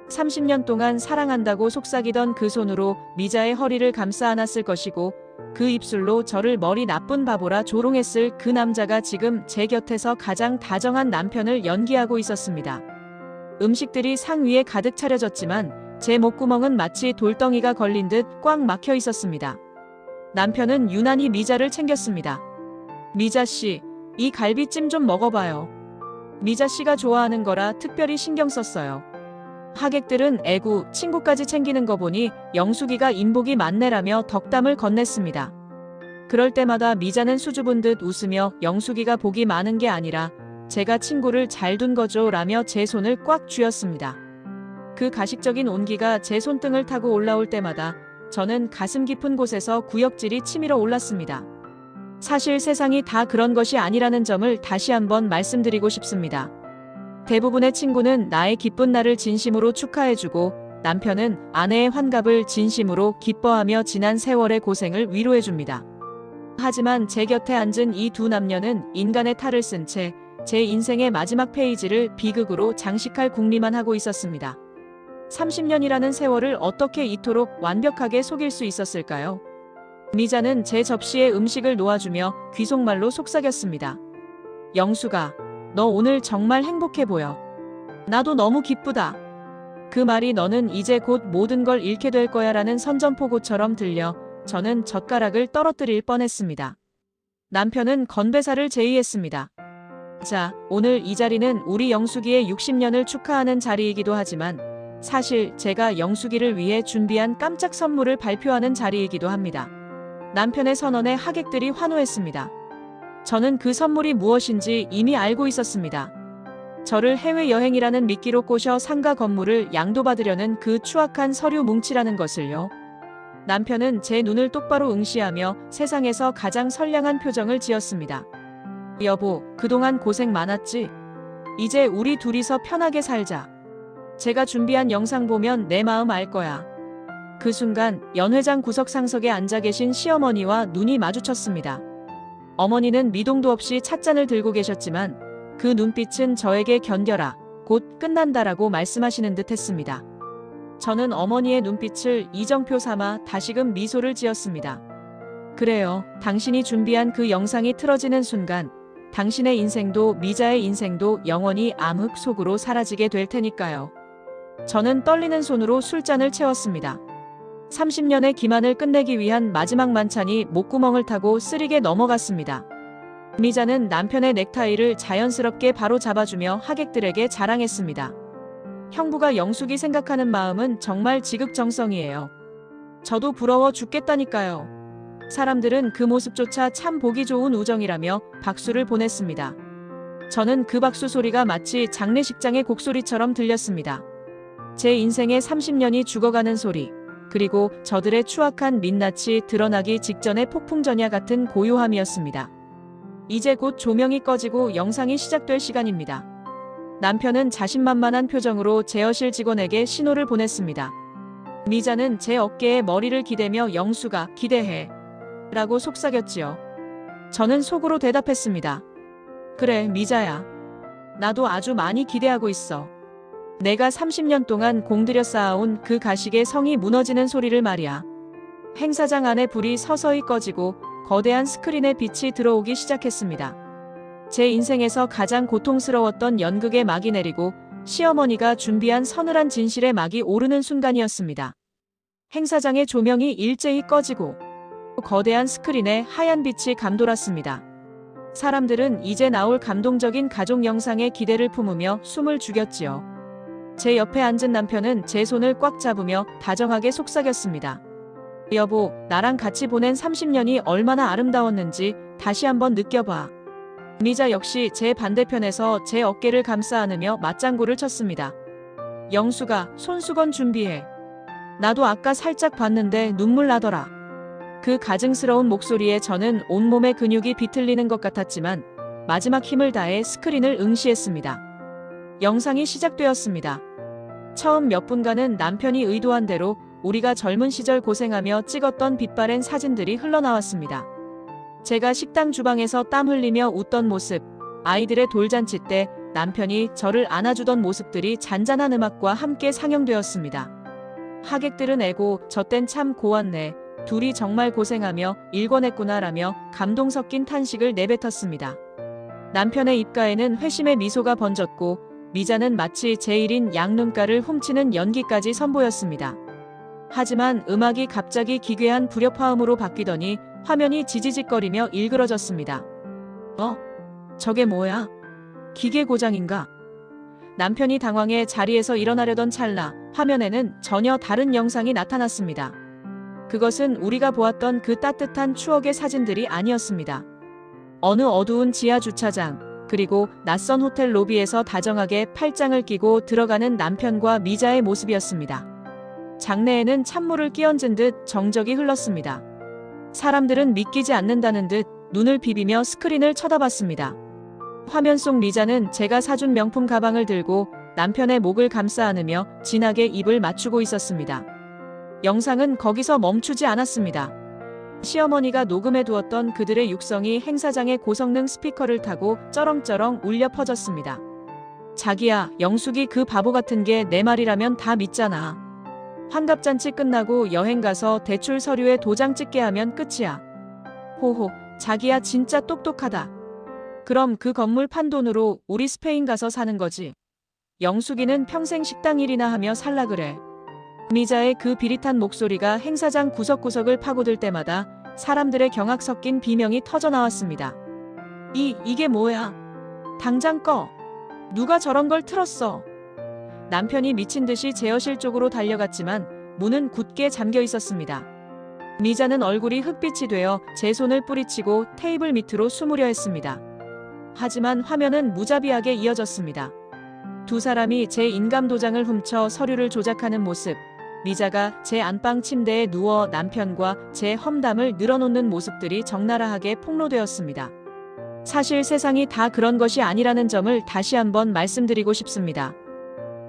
30년 동안 사랑한다고 속삭이던 그 손으로 미자의 허리를 감싸 안았을 것이고 그 입술로 저를 머리 나쁜 바보라 조롱했을 그 남자가 지금 제 곁에서 가장 다정한 남편을 연기하고 있었습니다. 음식들이 상 위에 가득 차려졌지만 제 목구멍은 마치 돌덩이가 걸린 듯 꽉 막혀 있었습니다. 남편은 유난히 미자를 챙겼습니다. 미자씨, 이 갈비찜 좀 먹어봐요. 미자씨가 좋아하는 거라 특별히 신경 썼어요. 하객들은 애구, 친구까지 챙기는 거 보니 영숙이가 인복이 많네라며 덕담을 건넸습니다. 그럴 때마다 미자는 수줍은 듯 웃으며 영숙이가 복이 많은 게 아니라 제가 친구를 잘 둔 거죠 라며 제 손을 꽉 쥐었습니다. 그 가식적인 온기가 제 손등을 타고 올라올 때마다 저는 가슴 깊은 곳에서 구역질이 치밀어 올랐습니다. 사실 세상이 다 그런 것이 아니라는 점을 다시 한번 말씀드리고 싶습니다. 대부분의 친구는 나의 기쁜 날을 진심으로 축하해주고 남편은 아내의 환갑을 진심으로 기뻐하며 지난 세월의 고생을 위로해줍니다. 하지만 제 곁에 앉은 이 두 남녀는 인간의 탈을 쓴 채 제 인생의 마지막 페이지를 비극으로 장식할 궁리만 하고 있었습니다. 30년이라는 세월을 어떻게 이토록 완벽하게 속일 수 있었을까요? 미자는 제 접시에 음식을 놓아주며 귀속말로 속삭였습니다. 영수가, 너 오늘 정말 행복해 보여. 나도 너무 기쁘다. 그 말이 너는 이제 곧 모든 걸 잃게 될 거야 라는 선전포고처럼 들려 저는 젓가락을 떨어뜨릴 뻔했습니다. 남편은 건배사를 제의했습니다. 자, 오늘 이 자리는 우리 영숙이의 60년을 축하하는 자리이기도 하지만 사실 제가 영숙이를 위해 준비한 깜짝 선물을 발표하는 자리이기도 합니다. 남편의 선언에 하객들이 환호했습니다. 저는 그 선물이 무엇인지 이미 알고 있었습니다. 저를 해외여행이라는 미끼로 꼬셔 상가 건물을 양도받으려는 그 추악한 서류 뭉치라는 것을요. 남편은 제 눈을 똑바로 응시하며 세상에서 가장 선량한 표정을 지었습니다. 여보, 그동안 고생 많았지? 이제 우리 둘이서 편하게 살자. 제가 준비한 영상 보면 내 마음 알 거야. 그 순간 연회장 구석 상석에 앉아 계신 시어머니와 눈이 마주쳤습니다. 어머니는 미동도 없이 찻잔을 들고 계셨지만 그 눈빛은 저에게 견뎌라, 곧 끝난다라고 말씀하시는 듯 했습니다. 저는 어머니의 눈빛을 이정표 삼아 다시금 미소를 지었습니다. 그래요, 당신이 준비한 그 영상이 틀어지는 순간 당신의 인생도 미자의 인생도 영원히 암흑 속으로 사라지게 될 테니까요. 저는 떨리는 손으로 술잔을 채웠습니다. 30년의 기만을 끝내기 위한 마지막 만찬이 목구멍을 타고 쓰리게 넘어갔습니다. 미자는 남편의 넥타이를 자연스럽게 바로 잡아주며 하객들에게 자랑했습니다. 형부가 영숙이 생각하는 마음은 정말 지극정성이에요. 저도 부러워 죽겠다니까요. 사람들은 그 모습조차 참 보기 좋은 우정이라며 박수를 보냈습니다. 저는 그 박수 소리가 마치 장례식장의 곡소리처럼 들렸습니다. 제 인생의 30년이 죽어가는 소리, 그리고 저들의 추악한 민낯이 드러나기 직전의 폭풍전야 같은 고요함이었습니다. 이제 곧 조명이 꺼지고 영상이 시작될 시간입니다. 남편은 자신만만한 표정으로 제어실 직원에게 신호를 보냈습니다. 미자는 제 어깨에 머리를 기대며 영수가 기대해 라고 속삭였지요. 저는 속으로 대답했습니다. 그래, 미자야. 나도 아주 많이 기대하고 있어. 내가 30년 동안 공들여 쌓아온 그 가식의 성이 무너지는 소리를 말이야. 행사장 안에 불이 서서히 꺼지고 거대한 스크린에 빛이 들어오기 시작했습니다. 제 인생에서 가장 고통스러웠던 연극의 막이 내리고 시어머니가 준비한 서늘한 진실의 막이 오르는 순간이었습니다. 행사장의 조명이 일제히 꺼지고 거대한 스크린에 하얀 빛이 감돌았습니다. 사람들은 이제 나올 감동적인 가족 영상에 기대를 품으며 숨을 죽였지요. 제 옆에 앉은 남편은 제 손을 꽉 잡으며 다정하게 속삭였습니다. 여보, 나랑 같이 보낸 30년이 얼마나 아름다웠는지 다시 한번 느껴봐. 미자 역시 제 반대편에서 제 어깨를 감싸 안으며 맞장구를 쳤습니다. 영수가 손수건 준비해. 나도 아까 살짝 봤는데 눈물 나더라. 그 가증스러운 목소리에 저는 온몸의 근육이 비틀리는 것 같았지만 마지막 힘을 다해 스크린을 응시했습니다. 영상이 시작되었습니다. 처음 몇 분간은 남편이 의도한 대로 우리가 젊은 시절 고생하며 찍었던 빛바랜 사진들이 흘러나왔습니다. 제가 식당 주방에서 땀 흘리며 웃던 모습, 아이들의 돌잔치 때 남편이 저를 안아주던 모습들이 잔잔한 음악과 함께 상영되었습니다. 하객들은 애고 저 땐 참 고왔네. 둘이 정말 고생하며 일궈냈구나라며 감동 섞인 탄식을 내뱉었습니다. 남편의 입가에는 회심의 미소가 번졌고 미자는 마치 제1인 양눈가를 훔치는 연기까지 선보였습니다. 하지만 음악이 갑자기 기괴한 불협화음으로 바뀌더니 화면이 지지직거리며 일그러졌습니다. 저게 뭐야? 기계 고장인가? 남편이 당황해 자리에서 일어나려던 찰나 화면에는 전혀 다른 영상이 나타났습니다. 그것은 우리가 보았던 그 따뜻한 추억의 사진들이 아니었습니다. 어느 어두운 지하 주차장, 그리고 낯선 호텔 로비에서 다정하게 팔짱을 끼고 들어가는 남편과 미자의 모습이었습니다. 장내에는 찬물을 끼얹은 듯 정적이 흘렀습니다. 사람들은 믿기지 않는다는 듯 눈을 비비며 스크린을 쳐다봤습니다. 화면 속 미자는 제가 사준 명품 가방을 들고 남편의 목을 감싸 안으며 진하게 입을 맞추고 있었습니다. 영상은 거기서 멈추지 않았습니다. 시어머니가 녹음해 두었던 그들의 육성이 행사장의 고성능 스피커를 타고 쩌렁쩌렁 울려 퍼졌습니다. 자기야, 영숙이 그 바보 같은 게 내 말이라면 다 믿잖아. 환갑잔치 끝나고 여행 가서 대출 서류에 도장 찍게 하면 끝이야. 호호, 자기야 진짜 똑똑하다. 그럼 그 건물 판 돈으로 우리 스페인 가서 사는 거지. 영숙이는 평생 식당 일이나 하며 살라 그래. 미자의 그 비릿한 목소리가 행사장 구석구석을 파고들 때마다 사람들의 경악 섞인 비명이 터져나왔습니다. 이게 뭐야? 당장 꺼. 누가 저런 걸 틀었어? 남편이 미친 듯이 제어실 쪽으로 달려갔지만 문은 굳게 잠겨 있었습니다. 미자는 얼굴이 흑빛이 되어 제 손을 뿌리치고 테이블 밑으로 숨으려 했습니다. 하지만 화면은 무자비하게 이어졌습니다. 두 사람이 제 인감 도장을 훔쳐 서류를 조작하는 모습, 미자가 제 안방 침대에 누워 남편과 제 험담을 늘어놓는 모습들이 적나라하게 폭로되었습니다. 사실 세상이 다 그런 것이 아니라는 점을 다시 한번 말씀드리고 싶습니다.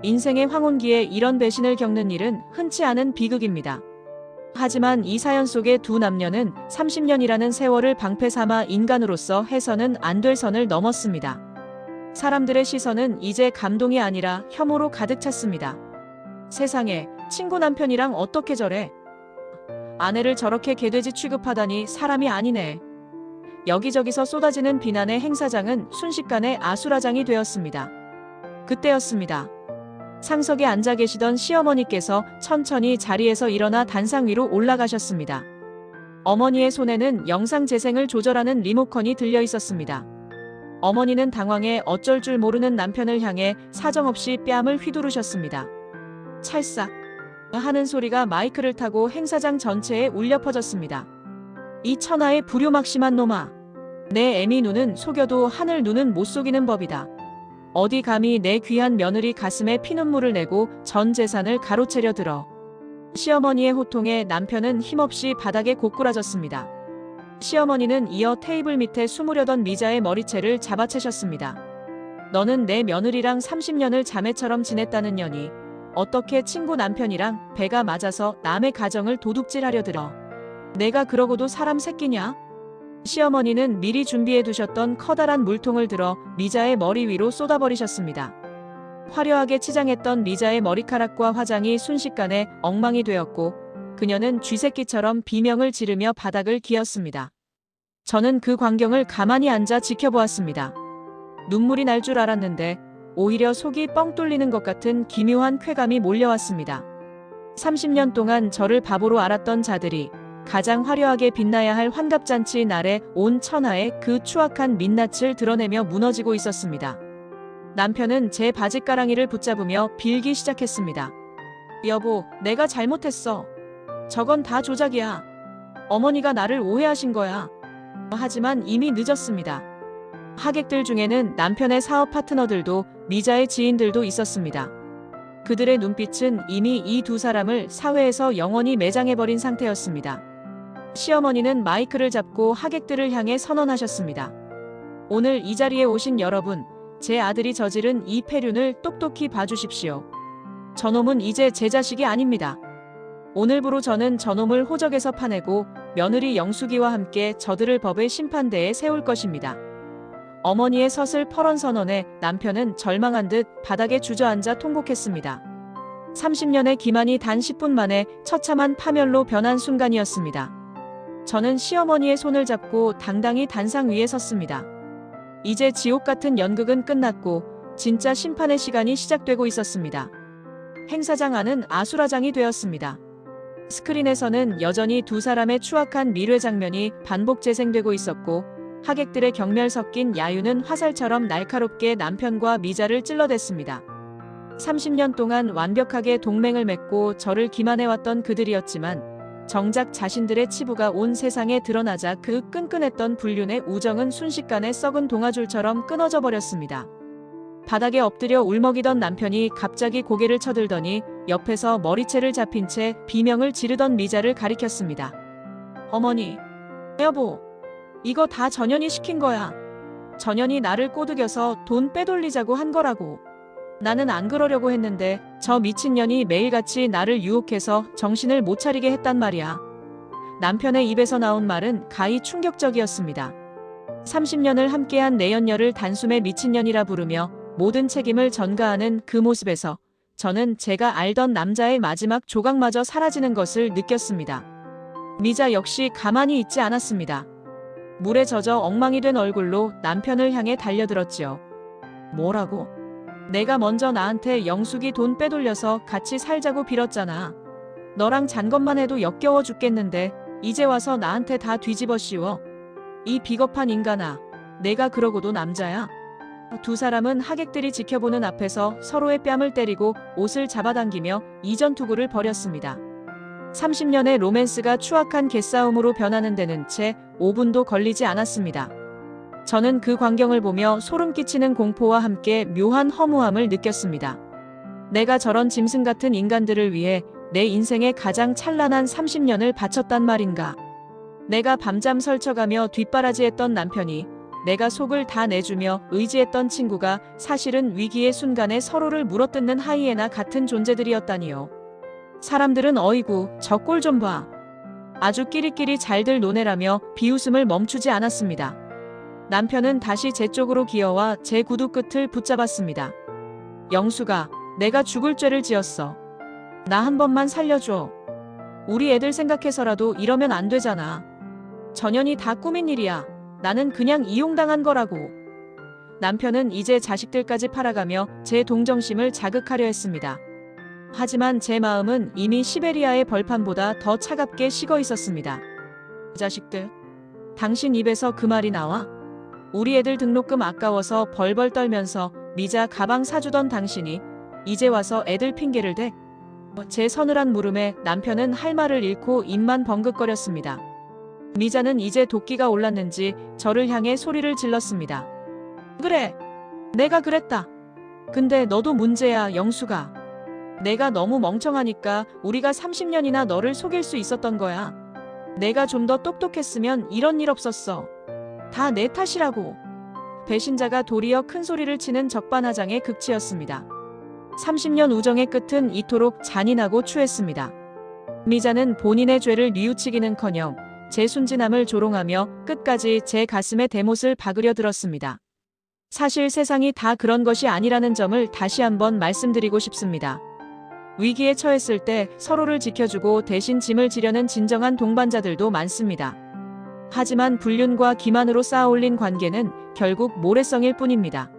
인생의 황혼기에 이런 배신을 겪는 일은 흔치 않은 비극입니다. 하지만 이 사연 속의 두 남녀는 30년이라는 세월을 방패 삼아 인간으로서 해서는 안 될 선을 넘었습니다. 사람들의 시선은 이제 감동이 아니라 혐오로 가득 찼습니다. 세상에, 친구 남편이랑 어떻게 저래? 아내를 저렇게 개돼지 취급하다니 사람이 아니네. 여기저기서 쏟아지는 비난의 행사장은 순식간에 아수라장이 되었습니다. 그때였습니다. 상석에 앉아 계시던 시어머니께서 천천히 자리에서 일어나 단상 위로 올라가셨습니다. 어머니의 손에는 영상 재생을 조절하는 리모컨이 들려 있었습니다. 어머니는 당황해 어쩔 줄 모르는 남편을 향해 사정없이 뺨을 휘두르셨습니다. 찰싹 하는 소리가 마이크를 타고 행사장 전체에 울려 퍼졌습니다. 이 천하의 불효막심한 놈아. 내 애미 눈은 속여도 하늘 눈은 못 속이는 법이다. 어디 감히 내 귀한 며느리 가슴에 피눈물을 내고 전 재산을 가로채려 들어. 시어머니의 호통에 남편은 힘없이 바닥에 고꾸라졌습니다. 시어머니는 이어 테이블 밑에 숨으려던 미자의 머리채를 잡아채셨습니다. 너는 내 며느리랑 30년을 자매처럼 지냈다는 년이 어떻게 친구 남편이랑 배가 맞아서 남의 가정을 도둑질하려 들어. 내가 그러고도 사람 새끼냐? 시어머니는 미리 준비해 두셨던 커다란 물통을 들어 미자의 머리 위로 쏟아버리셨습니다. 화려하게 치장했던 미자의 머리카락과 화장이 순식간에 엉망이 되었고 그녀는 쥐새끼처럼 비명을 지르며 바닥을 기었습니다. 저는 그 광경을 가만히 앉아 지켜보았습니다. 눈물이 날 줄 알았는데 오히려 속이 뻥 뚫리는 것 같은 기묘한 쾌감이 몰려왔습니다. 30년 동안 저를 바보로 알았던 자들이 가장 화려하게 빛나야 할 환갑잔치 날에 온 천하의 그 추악한 민낯을 드러내며 무너지고 있었습니다. 남편은 제 바짓가랑이를 붙잡으며 빌기 시작했습니다. 여보, 내가 잘못했어. 저건 다 조작이야. 어머니가 나를 오해하신 거야. 하지만 이미 늦었습니다. 하객들 중에는 남편의 사업 파트너들도 미자의 지인들도 있었습니다. 그들의 눈빛은 이미 이 두 사람을 사회에서 영원히 매장해버린 상태였습니다. 시어머니는 마이크를 잡고 하객들을 향해 선언하셨습니다. 오늘 이 자리에 오신 여러분, 제 아들이 저지른 이 폐륜을 똑똑히 봐주십시오. 저놈은 이제 제 자식이 아닙니다. 오늘부로 저는 저놈을 호적에서 파내고 며느리 영숙이와 함께 저들을 법의 심판대에 세울 것입니다. 어머니의 서슬퍼런 선언에 남편은 절망한 듯 바닥에 주저앉아 통곡했습니다. 30년의 기만이 단 10분 만에 처참한 파멸로 변한 순간이었습니다. 저는 시어머니의 손을 잡고 당당히 단상 위에 섰습니다. 이제 지옥 같은 연극은 끝났고 진짜 심판의 시간이 시작되고 있었습니다. 행사장 안은 아수라장이 되었습니다. 스크린에서는 여전히 두 사람의 추악한 밀회 장면이 반복 재생되고 있었고 하객들의 경멸 섞인 야유는 화살처럼 날카롭게 남편과 미자를 찔러댔습니다. 30년 동안 완벽하게 동맹을 맺고 저를 기만해왔던 그들이었지만 정작 자신들의 치부가 온 세상에 드러나자 그 끈끈했던 불륜의 우정은 순식간에 썩은 동아줄처럼 끊어져 버렸습니다. 바닥에 엎드려 울먹이던 남편이 갑자기 고개를 쳐들더니 옆에서 머리채를 잡힌 채 비명을 지르던 미자를 가리켰습니다. 어머니, 여보, 이거 다 전현이 시킨 거야. 전현이 나를 꼬드겨서 돈 빼돌리자고 한 거라고. 나는 안 그러려고 했는데 저 미친년이 매일같이 나를 유혹해서 정신을 못 차리게 했단 말이야. 남편의 입에서 나온 말은 가히 충격적이었습니다. 30년을 함께한 내연녀를 단숨에 미친년이라 부르며 모든 책임을 전가하는 그 모습에서 저는 제가 알던 남자의 마지막 조각마저 사라지는 것을 느꼈습니다. 미자 역시 가만히 있지 않았습니다. 물에 젖어 엉망이 된 얼굴로 남편을 향해 달려들었지요. 뭐라고? 내가 먼저 나한테 영숙이 돈 빼돌려서 같이 살자고 빌었잖아. 너랑 잔 것만 해도 역겨워 죽겠는데 이제 와서 나한테 다 뒤집어 씌워. 이 비겁한 인간아, 내가 그러고도 남자야? 두 사람은 하객들이 지켜보는 앞에서 서로의 뺨을 때리고 옷을 잡아당기며 이전투구를 벌였습니다. 30년의 로맨스가 추악한 개싸움으로 변하는 데는 채 5분도 걸리지 않았습니다. 저는 그 광경을 보며 소름 끼치는 공포와 함께 묘한 허무함을 느꼈습니다. 내가 저런 짐승 같은 인간들을 위해 내 인생의 가장 찬란한 30년을 바쳤단 말인가. 내가 밤잠 설쳐가며 뒷바라지했던 남편이, 내가 속을 다 내주며 의지했던 친구가 사실은 위기의 순간에 서로를 물어뜯는 하이에나 같은 존재들이었다니요. 사람들은 어이구, 저 꼴 좀 봐. 아주 끼리끼리 잘들 노네라며 비웃음을 멈추지 않았습니다. 남편은 다시 제 쪽으로 기어와 제 구두 끝을 붙잡았습니다. 영숙아, 내가 죽을 죄를 지었어. 나 한 번만 살려줘. 우리 애들 생각해서라도 이러면 안 되잖아. 전현이 다 꾸민 일이야. 나는 그냥 이용당한 거라고. 남편은 이제 자식들까지 팔아가며 제 동정심을 자극하려 했습니다. 하지만 제 마음은 이미 시베리아의 벌판보다 더 차갑게 식어 있었습니다. 자식들, 당신 입에서 그 말이 나와? 우리 애들 등록금 아까워서 벌벌 떨면서 미자 가방 사주던 당신이 이제 와서 애들 핑계를 대? 제 서늘한 물음에 남편은 할 말을 잃고 입만 벙긋거렸습니다. 미자는 이제 도끼가 올랐는지 저를 향해 소리를 질렀습니다. 그래, 내가 그랬다. 근데 너도 문제야, 영수가. 내가 너무 멍청하니까 우리가 30년이나 너를 속일 수 있었던 거야. 내가 좀 더 똑똑했으면 이런 일 없었어. 다 내 탓이라고. 배신자가 도리어 큰 소리를 치는 적반하장의 극치였습니다. 30년 우정의 끝은 이토록 잔인하고 추했습니다. 미자는 본인의 죄를 뉘우치기는커녕 제 순진함을 조롱하며 끝까지 제 가슴에 대못을 박으려 들었습니다. 사실 세상이 다 그런 것이 아니라는 점을 다시 한번 말씀드리고 싶습니다. 위기에 처했을 때 서로를 지켜주고 대신 짐을 지려는 진정한 동반자들도 많습니다. 하지만 불륜과 기만으로 쌓아올린 관계는 결국 모래성일 뿐입니다.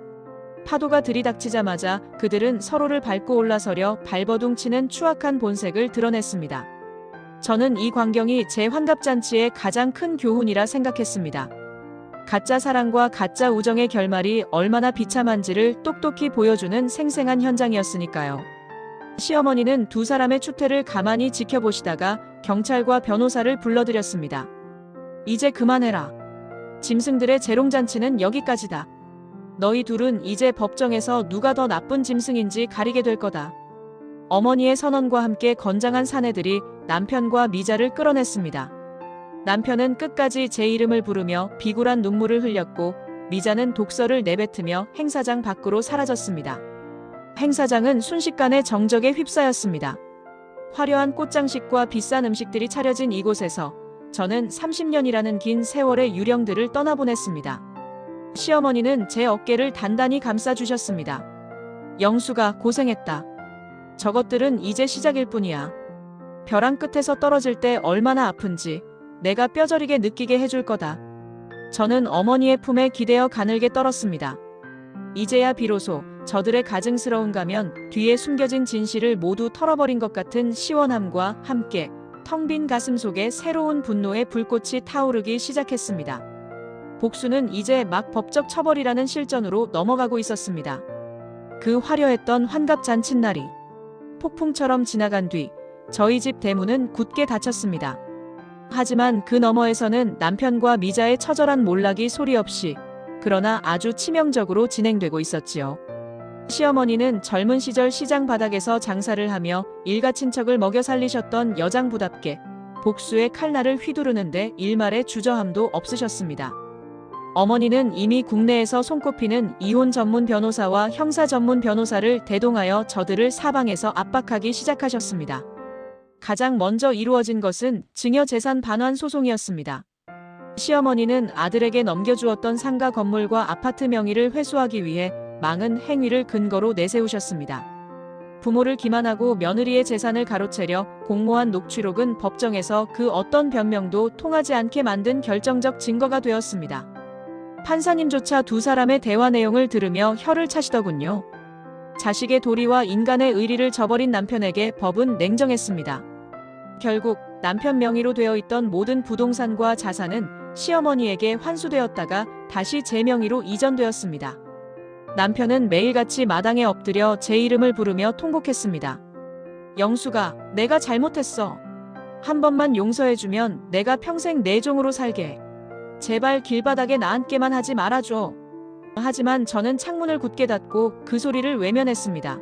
파도가 들이닥치자마자 그들은 서로를 밟고 올라서려 발버둥치는 추악한 본색을 드러냈습니다. 저는 이 광경이 제 환갑잔치의 가장 큰 교훈이라 생각했습니다. 가짜 사랑과 가짜 우정의 결말이 얼마나 비참한지를 똑똑히 보여주는 생생한 현장이었으니까요. 시어머니는 두 사람의 추태를 가만히 지켜보시다가 경찰과 변호사를 불러들였습니다. 이제 그만해라. 짐승들의 재롱잔치는 여기까지다. 너희 둘은 이제 법정에서 누가 더 나쁜 짐승인지 가리게 될 거다. 어머니의 선언과 함께 건장한 사내들이 남편과 미자를 끌어냈습니다. 남편은 끝까지 제 이름을 부르며 비굴한 눈물을 흘렸고 미자는 독서를 내뱉으며 행사장 밖으로 사라졌습니다. 행사장은 순식간에 정적에 휩싸였습니다. 화려한 꽃장식과 비싼 음식들이 차려진 이곳에서 저는 30년이라는 긴 세월의 유령들을 떠나보냈습니다. 시어머니는 제 어깨를 단단히 감싸주셨습니다. 영수가 고생했다. 저것들은 이제 시작일 뿐이야. 벼랑 끝에서 떨어질 때 얼마나 아픈지 내가 뼈저리게 느끼게 해줄 거다. 저는 어머니의 품에 기대어 가늘게 떨었습니다. 이제야 비로소 저들의 가증스러운 가면 뒤에 숨겨진 진실을 모두 털어버린 것 같은 시원함과 함께 텅 빈 가슴 속에 새로운 분노의 불꽃이 타오르기 시작했습니다. 복수는 이제 막 법적 처벌이라는 실전으로 넘어가고 있었습니다. 그 화려했던 환갑 잔칫날이 폭풍처럼 지나간 뒤 저희 집 대문은 굳게 닫혔습니다. 하지만 그 너머에서는 남편과 미자의 처절한 몰락이 소리 없이 그러나 아주 치명적으로 진행되고 있었지요. 시어머니는 젊은 시절 시장 바닥에서 장사를 하며 일가 친척을 먹여 살리셨던 여장부답게 복수의 칼날을 휘두르는데 일말의 주저함도 없으셨습니다. 어머니는 이미 국내에서 손꼽히는 이혼 전문 변호사와 형사 전문 변호사를 대동하여 저들을 사방에서 압박하기 시작하셨습니다. 가장 먼저 이루어진 것은 증여 재산 반환 소송이었습니다. 시어머니는 아들에게 넘겨주었던 상가 건물과 아파트 명의를 회수하기 위해 망은 행위를 근거로 내세우셨습니다. 부모를 기만하고 며느리의 재산을 가로채려 공모한 녹취록은 법정에서 그 어떤 변명도 통하지 않게 만든 결정적 증거가 되었습니다. 판사님조차 두 사람의 대화 내용을 들으며 혀를 차시더군요. 자식의 도리와 인간의 의리를 저버린 남편에게 법은 냉정했습니다. 결국 남편 명의로 되어 있던 모든 부동산과 자산은 시어머니에게 환수되었다가 다시 제 명의로 이전되었습니다. 남편은 매일같이 마당에 엎드려 제 이름을 부르며 통곡했습니다. 영수가, 내가 잘못했어. 한 번만 용서해주면 내가 평생 내 종으로 살게. 제발 길바닥에 나앉게만 하지 말아줘. 하지만 저는 창문을 굳게 닫고 그 소리를 외면했습니다.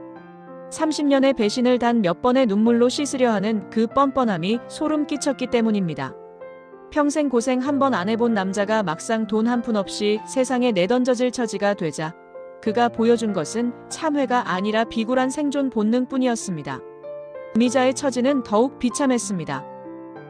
30년의 배신을 단 몇 번의 눈물로 씻으려 하는 그 뻔뻔함이 소름 끼쳤기 때문입니다. 평생 고생 한 번 안 해본 남자가 막상 돈 한 푼 없이 세상에 내던져질 처지가 되자 그가 보여준 것은 참회가 아니라 비굴한 생존 본능뿐이었습니다. 미자의 처지는 더욱 비참했습니다.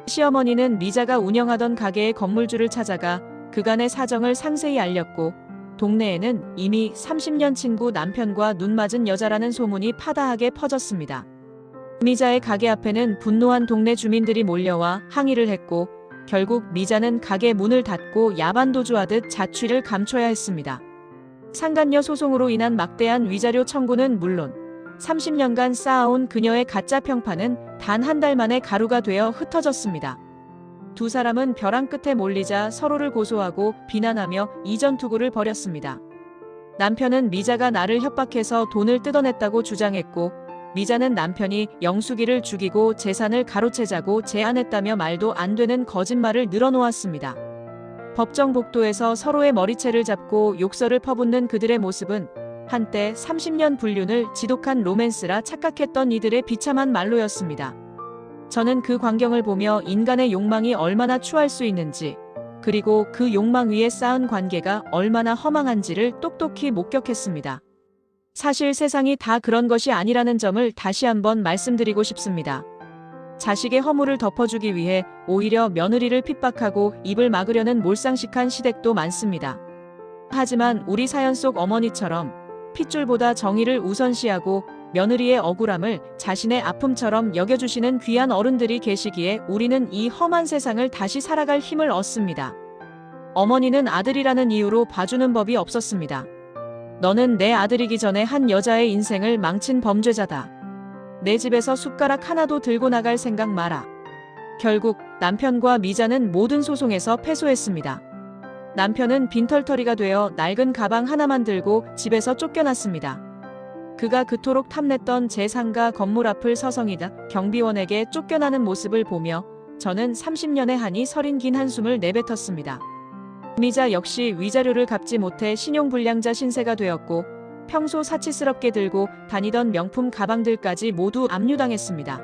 시어머니는 미자가 운영하던 가게의 건물주를 찾아가 그간의 사정을 상세히 알렸고 동네에는 이미 30년 친구 남편과 눈맞은 여자라는 소문이 파다하게 퍼졌습니다. 미자의 가게 앞에는 분노한 동네 주민들이 몰려와 항의를 했고 결국 미자는 가게 문을 닫고 야반도주하듯 자취를 감춰야 했습니다. 상간녀 소송으로 인한 막대한 위자료 청구는 물론 30년간 쌓아온 그녀의 가짜 평판은 단 한 달 만에 가루가 되어 흩어졌습니다. 두 사람은 벼랑 끝에 몰리자 서로를 고소하고 비난하며 이전 투구를 벌였습니다. 남편은 미자가 나를 협박해서 돈을 뜯어냈다고 주장했고, 미자는 남편이 영숙이를 죽이고 재산을 가로채자고 제안했다며 말도 안 되는 거짓말을 늘어놓았습니다. 법정 복도에서 서로의 머리채를 잡고 욕설을 퍼붓는 그들의 모습은 한때 30년 불륜을 지독한 로맨스라 착각했던 이들의 비참한 말로였습니다. 저는 그 광경을 보며 인간의 욕망이 얼마나 추할 수 있는지, 그리고 그 욕망 위에 쌓은 관계가 얼마나 허망한지를 똑똑히 목격했습니다. 사실 세상이 다 그런 것이 아니라는 점을 다시 한번 말씀드리고 싶습니다. 자식의 허물을 덮어주기 위해 오히려 며느리를 핍박하고 입을 막으려는 몰상식한 시댁도 많습니다. 하지만 우리 사연 속 어머니처럼 핏줄보다 정의를 우선시하고 며느리의 억울함을 자신의 아픔처럼 여겨주시는 귀한 어른들이 계시기에 우리는 이 험한 세상을 다시 살아갈 힘을 얻습니다. 어머니는 아들이라는 이유로 봐주는 법이 없었습니다. 너는 내 아들이기 전에 한 여자의 인생을 망친 범죄자다. 내 집에서 숟가락 하나도 들고 나갈 생각 마라. 결국 남편과 미자는 모든 소송에서 패소했습니다. 남편은 빈털터리가 되어 낡은 가방 하나만 들고 집에서 쫓겨났습니다. 그가 그토록 탐냈던 제 상가 건물 앞을 서성이다 경비원에게 쫓겨나는 모습을 보며 저는 30년의 한이 서린 긴 한숨을 내뱉었습니다. 미자 역시 위자료를 갚지 못해 신용불량자 신세가 되었고, 평소 사치스럽게 들고 다니던 명품 가방들까지 모두 압류당했습니다.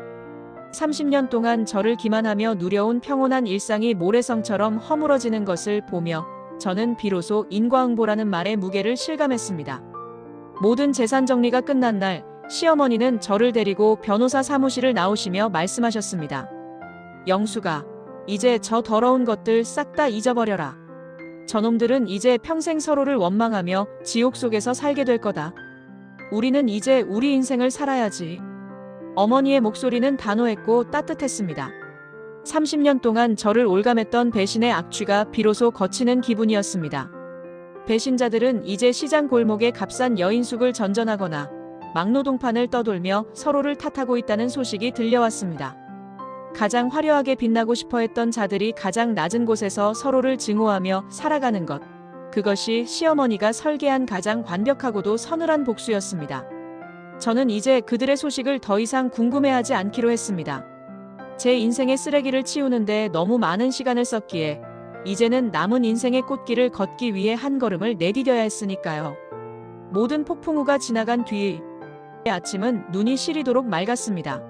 30년 동안 저를 기만하며 누려온 평온한 일상이 모래성처럼 허물어지는 것을 보며 저는 비로소 인과응보라는 말의 무게를 실감했습니다. 모든 재산 정리가 끝난 날, 시어머니는 저를 데리고 변호사 사무실을 나오시며 말씀하셨습니다. 영숙아, 이제 저 더러운 것들 싹 다 잊어버려라. 저놈들은 이제 평생 서로를 원망하며 지옥 속에서 살게 될 거다. 우리는 이제 우리 인생을 살아야지. 어머니의 목소리는 단호했고 따뜻했습니다. 30년 동안 저를 올감했던 배신의 악취가 비로소 거치는 기분이었습니다. 배신자들은 이제 시장 골목에 값싼 여인숙을 전전하거나 막노동판을 떠돌며 서로를 탓하고 있다는 소식이 들려왔습니다. 가장 화려하게 빛나고 싶어 했던 자들이 가장 낮은 곳에서 서로를 증오하며 살아가는 것. 그것이 시어머니가 설계한 가장 완벽하고도 서늘한 복수였습니다. 저는 이제 그들의 소식을 더 이상 궁금해하지 않기로 했습니다. 제 인생의 쓰레기를 치우는데 너무 많은 시간을 썼기에 이제는 남은 인생의 꽃길을 걷기 위해 한 걸음을 내디뎌야 했으니까요. 모든 폭풍우가 지나간 뒤 아침은 눈이 시리도록 맑았습니다.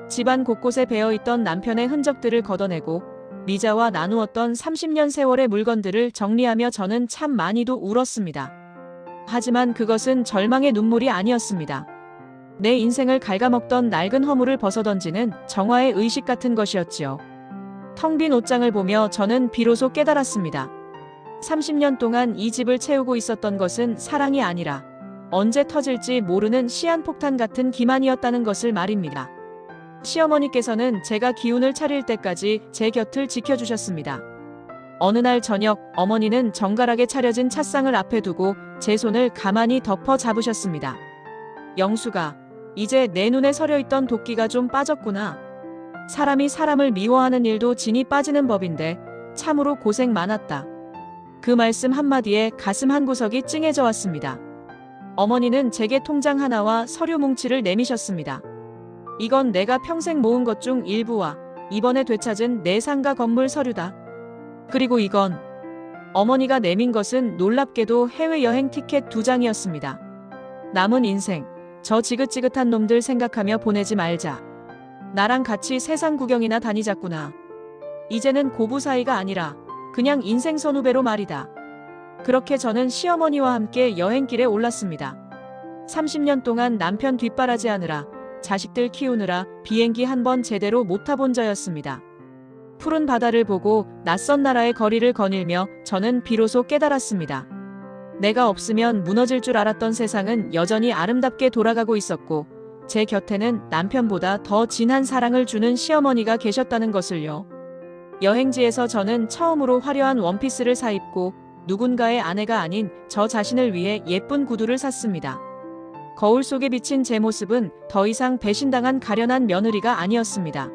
집안 곳곳에 배어있던 남편의 흔적들을 걷어내고 미자와 나누었던 30년 세월의 물건들을 정리하며 저는 참 많이도 울었습니다. 하지만 그것은 절망의 눈물이 아니었습니다. 내 인생을 갉아먹던 낡은 허물을 벗어던지는 정화의 의식 같은 것이었지요. 텅 빈 옷장을 보며 저는 비로소 깨달았습니다. 30년 동안 이 집을 채우고 있었던 것은 사랑이 아니라 언제 터질지 모르는 시한폭탄 같은 기만이었다는 것을 말입니다. 시어머니께서는 제가 기운을 차릴 때까지 제 곁을 지켜주셨습니다. 어느 날 저녁 어머니는 정갈하게 차려진 찻상을 앞에 두고 제 손을 가만히 덮어 잡으셨습니다. 영숙아, 이제 내 눈에 서려있던 도끼가 좀 빠졌구나. 사람이 사람을 미워하는 일도 진이 빠지는 법인데 참으로 고생 많았다. 그 말씀 한마디에 가슴 한구석이 찡해져 왔습니다. 어머니는 제게 통장 하나와 서류 뭉치를 내미셨습니다. 이건 내가 평생 모은 것 중 일부와 이번에 되찾은 내 상가 건물 서류다. 그리고 이건 어머니가 내민 것은 놀랍게도 해외여행 티켓 2장이었습니다. 남은 인생 저 지긋지긋한 놈들 생각하며 보내지 말자. 나랑 같이 세상 구경이나 다니자꾸나. 이제는 고부 사이가 아니라 그냥 인생 선후배로 말이다. 그렇게 저는 시어머니와 함께 여행길에 올랐습니다. 30년 동안 남편 뒷바라지하느라 자식들 키우느라 비행기 한 번 제대로 못 타본 저였습니다. 푸른 바다를 보고 낯선 나라의 거리를 거닐며 저는 비로소 깨달았습니다. 내가 없으면 무너질 줄 알았던 세상은 여전히 아름답게 돌아가고 있었고 제 곁에는 남편보다 더 진한 사랑을 주는 시어머니가 계셨다는 것을요. 여행지에서 저는 처음으로 화려한 원피스를 사입고 누군가의 아내가 아닌 저 자신을 위해 예쁜 구두를 샀습니다. 거울 속에 비친 제 모습은 더 이상 배신당한 가련한 며느리가 아니었습니다.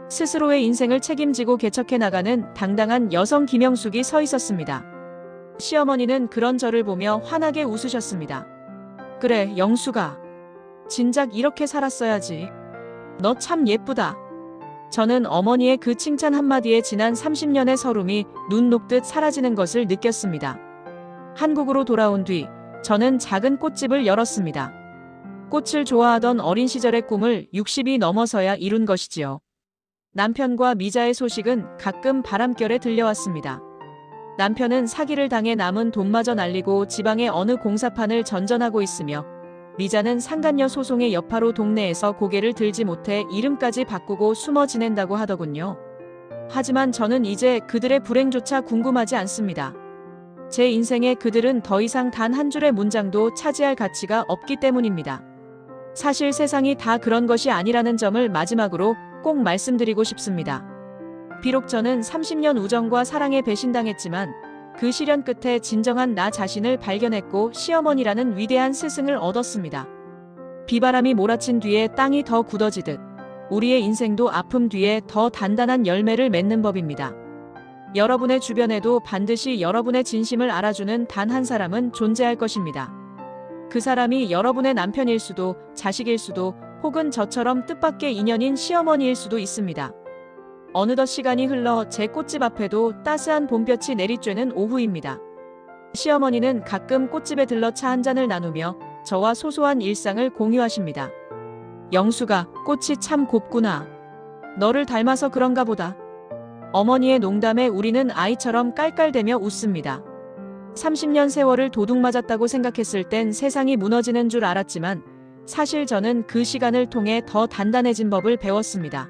스스로의 인생을 책임지고 개척해 나가는 당당한 여성 김영숙이 서 있었습니다. 시어머니는 그런 저를 보며 환하게 웃으셨습니다. 그래, 영숙아. 진작 이렇게 살았어야지. 너 참 예쁘다. 저는 어머니의 그 칭찬 한마디에 지난 30년의 서름이 눈 녹듯 사라지는 것을 느꼈습니다. 한국으로 돌아온 뒤 저는 작은 꽃집을 열었습니다. 꽃을 좋아하던 어린 시절의 꿈을 60이 넘어서야 이룬 것이지요. 남편과 미자의 소식은 가끔 바람결에 들려왔습니다. 남편은 사기를 당해 남은 돈마저 날리고 지방의 어느 공사판을 전전하고 있으며 미자는 상간녀 소송의 여파로 동네에서 고개를 들지 못해 이름까지 바꾸고 숨어 지낸다고 하더군요. 하지만 저는 이제 그들의 불행조차 궁금하지 않습니다. 제 인생에 그들은 더 이상 단 한 줄의 문장도 차지할 가치가 없기 때문입니다. 사실 세상이 다 그런 것이 아니라는 점을 마지막으로 꼭 말씀드리고 싶습니다. 비록 저는 30년 우정과 사랑에 배신당했지만 그 시련 끝에 진정한 나 자신을 발견했고 시어머니라는 위대한 스승을 얻었습니다. 비바람이 몰아친 뒤에 땅이 더 굳어지듯 우리의 인생도 아픔 뒤에 더 단단한 열매를 맺는 법입니다. 여러분의 주변에도 반드시 여러분의 진심을 알아주는 단 한 사람은 존재할 것입니다. 그 사람이 여러분의 남편일 수도, 자식일 수도, 혹은 저처럼 뜻밖의 인연인 시어머니일 수도 있습니다. 어느덧 시간이 흘러 제 꽃집 앞에도 따스한 봄볕이 내리쬐는 오후입니다. 시어머니는 가끔 꽃집에 들러 차 한 잔을 나누며 저와 소소한 일상을 공유하십니다. 영수가, 꽃이 참 곱구나. 너를 닮아서 그런가 보다. 어머니의 농담에 우리는 아이처럼 깔깔대며 웃습니다. 30년 세월을 도둑맞았다고 생각했을 땐 세상이 무너지는 줄 알았지만 사실 저는 그 시간을 통해 더 단단해진 법을 배웠습니다.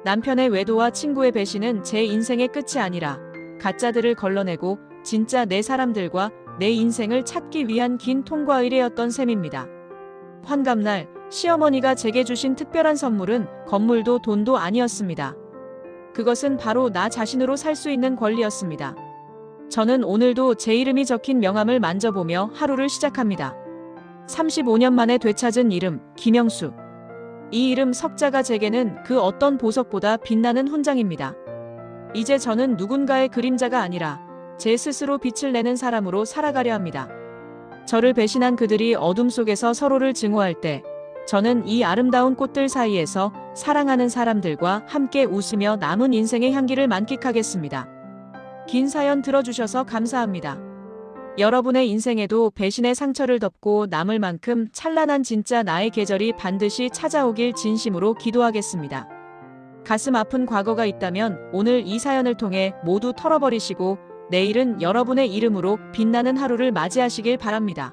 남편의 외도와 친구의 배신은 제 인생의 끝이 아니라 가짜들을 걸러내고 진짜 내 사람들과 내 인생을 찾기 위한 긴 통과 의례였던 셈입니다. 환갑날 시어머니가 제게 주신 특별한 선물은 건물도 돈도 아니었습니다. 그것은 바로 나 자신으로 살 수 있는 권리였습니다. 저는 오늘도 제 이름이 적힌 명함을 만져보며 하루를 시작합니다. 35년 만에 되찾은 이름, 김영숙. 이 이름 석자가 제게는 그 어떤 보석보다 빛나는 훈장입니다. 이제 저는 누군가의 그림자가 아니라 제 스스로 빛을 내는 사람으로 살아가려 합니다. 저를 배신한 그들이 어둠 속에서 서로를 증오할 때 저는 이 아름다운 꽃들 사이에서 사랑하는 사람들과 함께 웃으며 남은 인생의 향기를 만끽하겠습니다. 긴 사연 들어주셔서 감사합니다. 여러분의 인생에도 배신의 상처를 덮고 남을 만큼 찬란한 진짜 나의 계절이 반드시 찾아오길 진심으로 기도하겠습니다. 가슴 아픈 과거가 있다면 오늘 이 사연을 통해 모두 털어버리시고 내일은 여러분의 이름으로 빛나는 하루를 맞이하시길 바랍니다.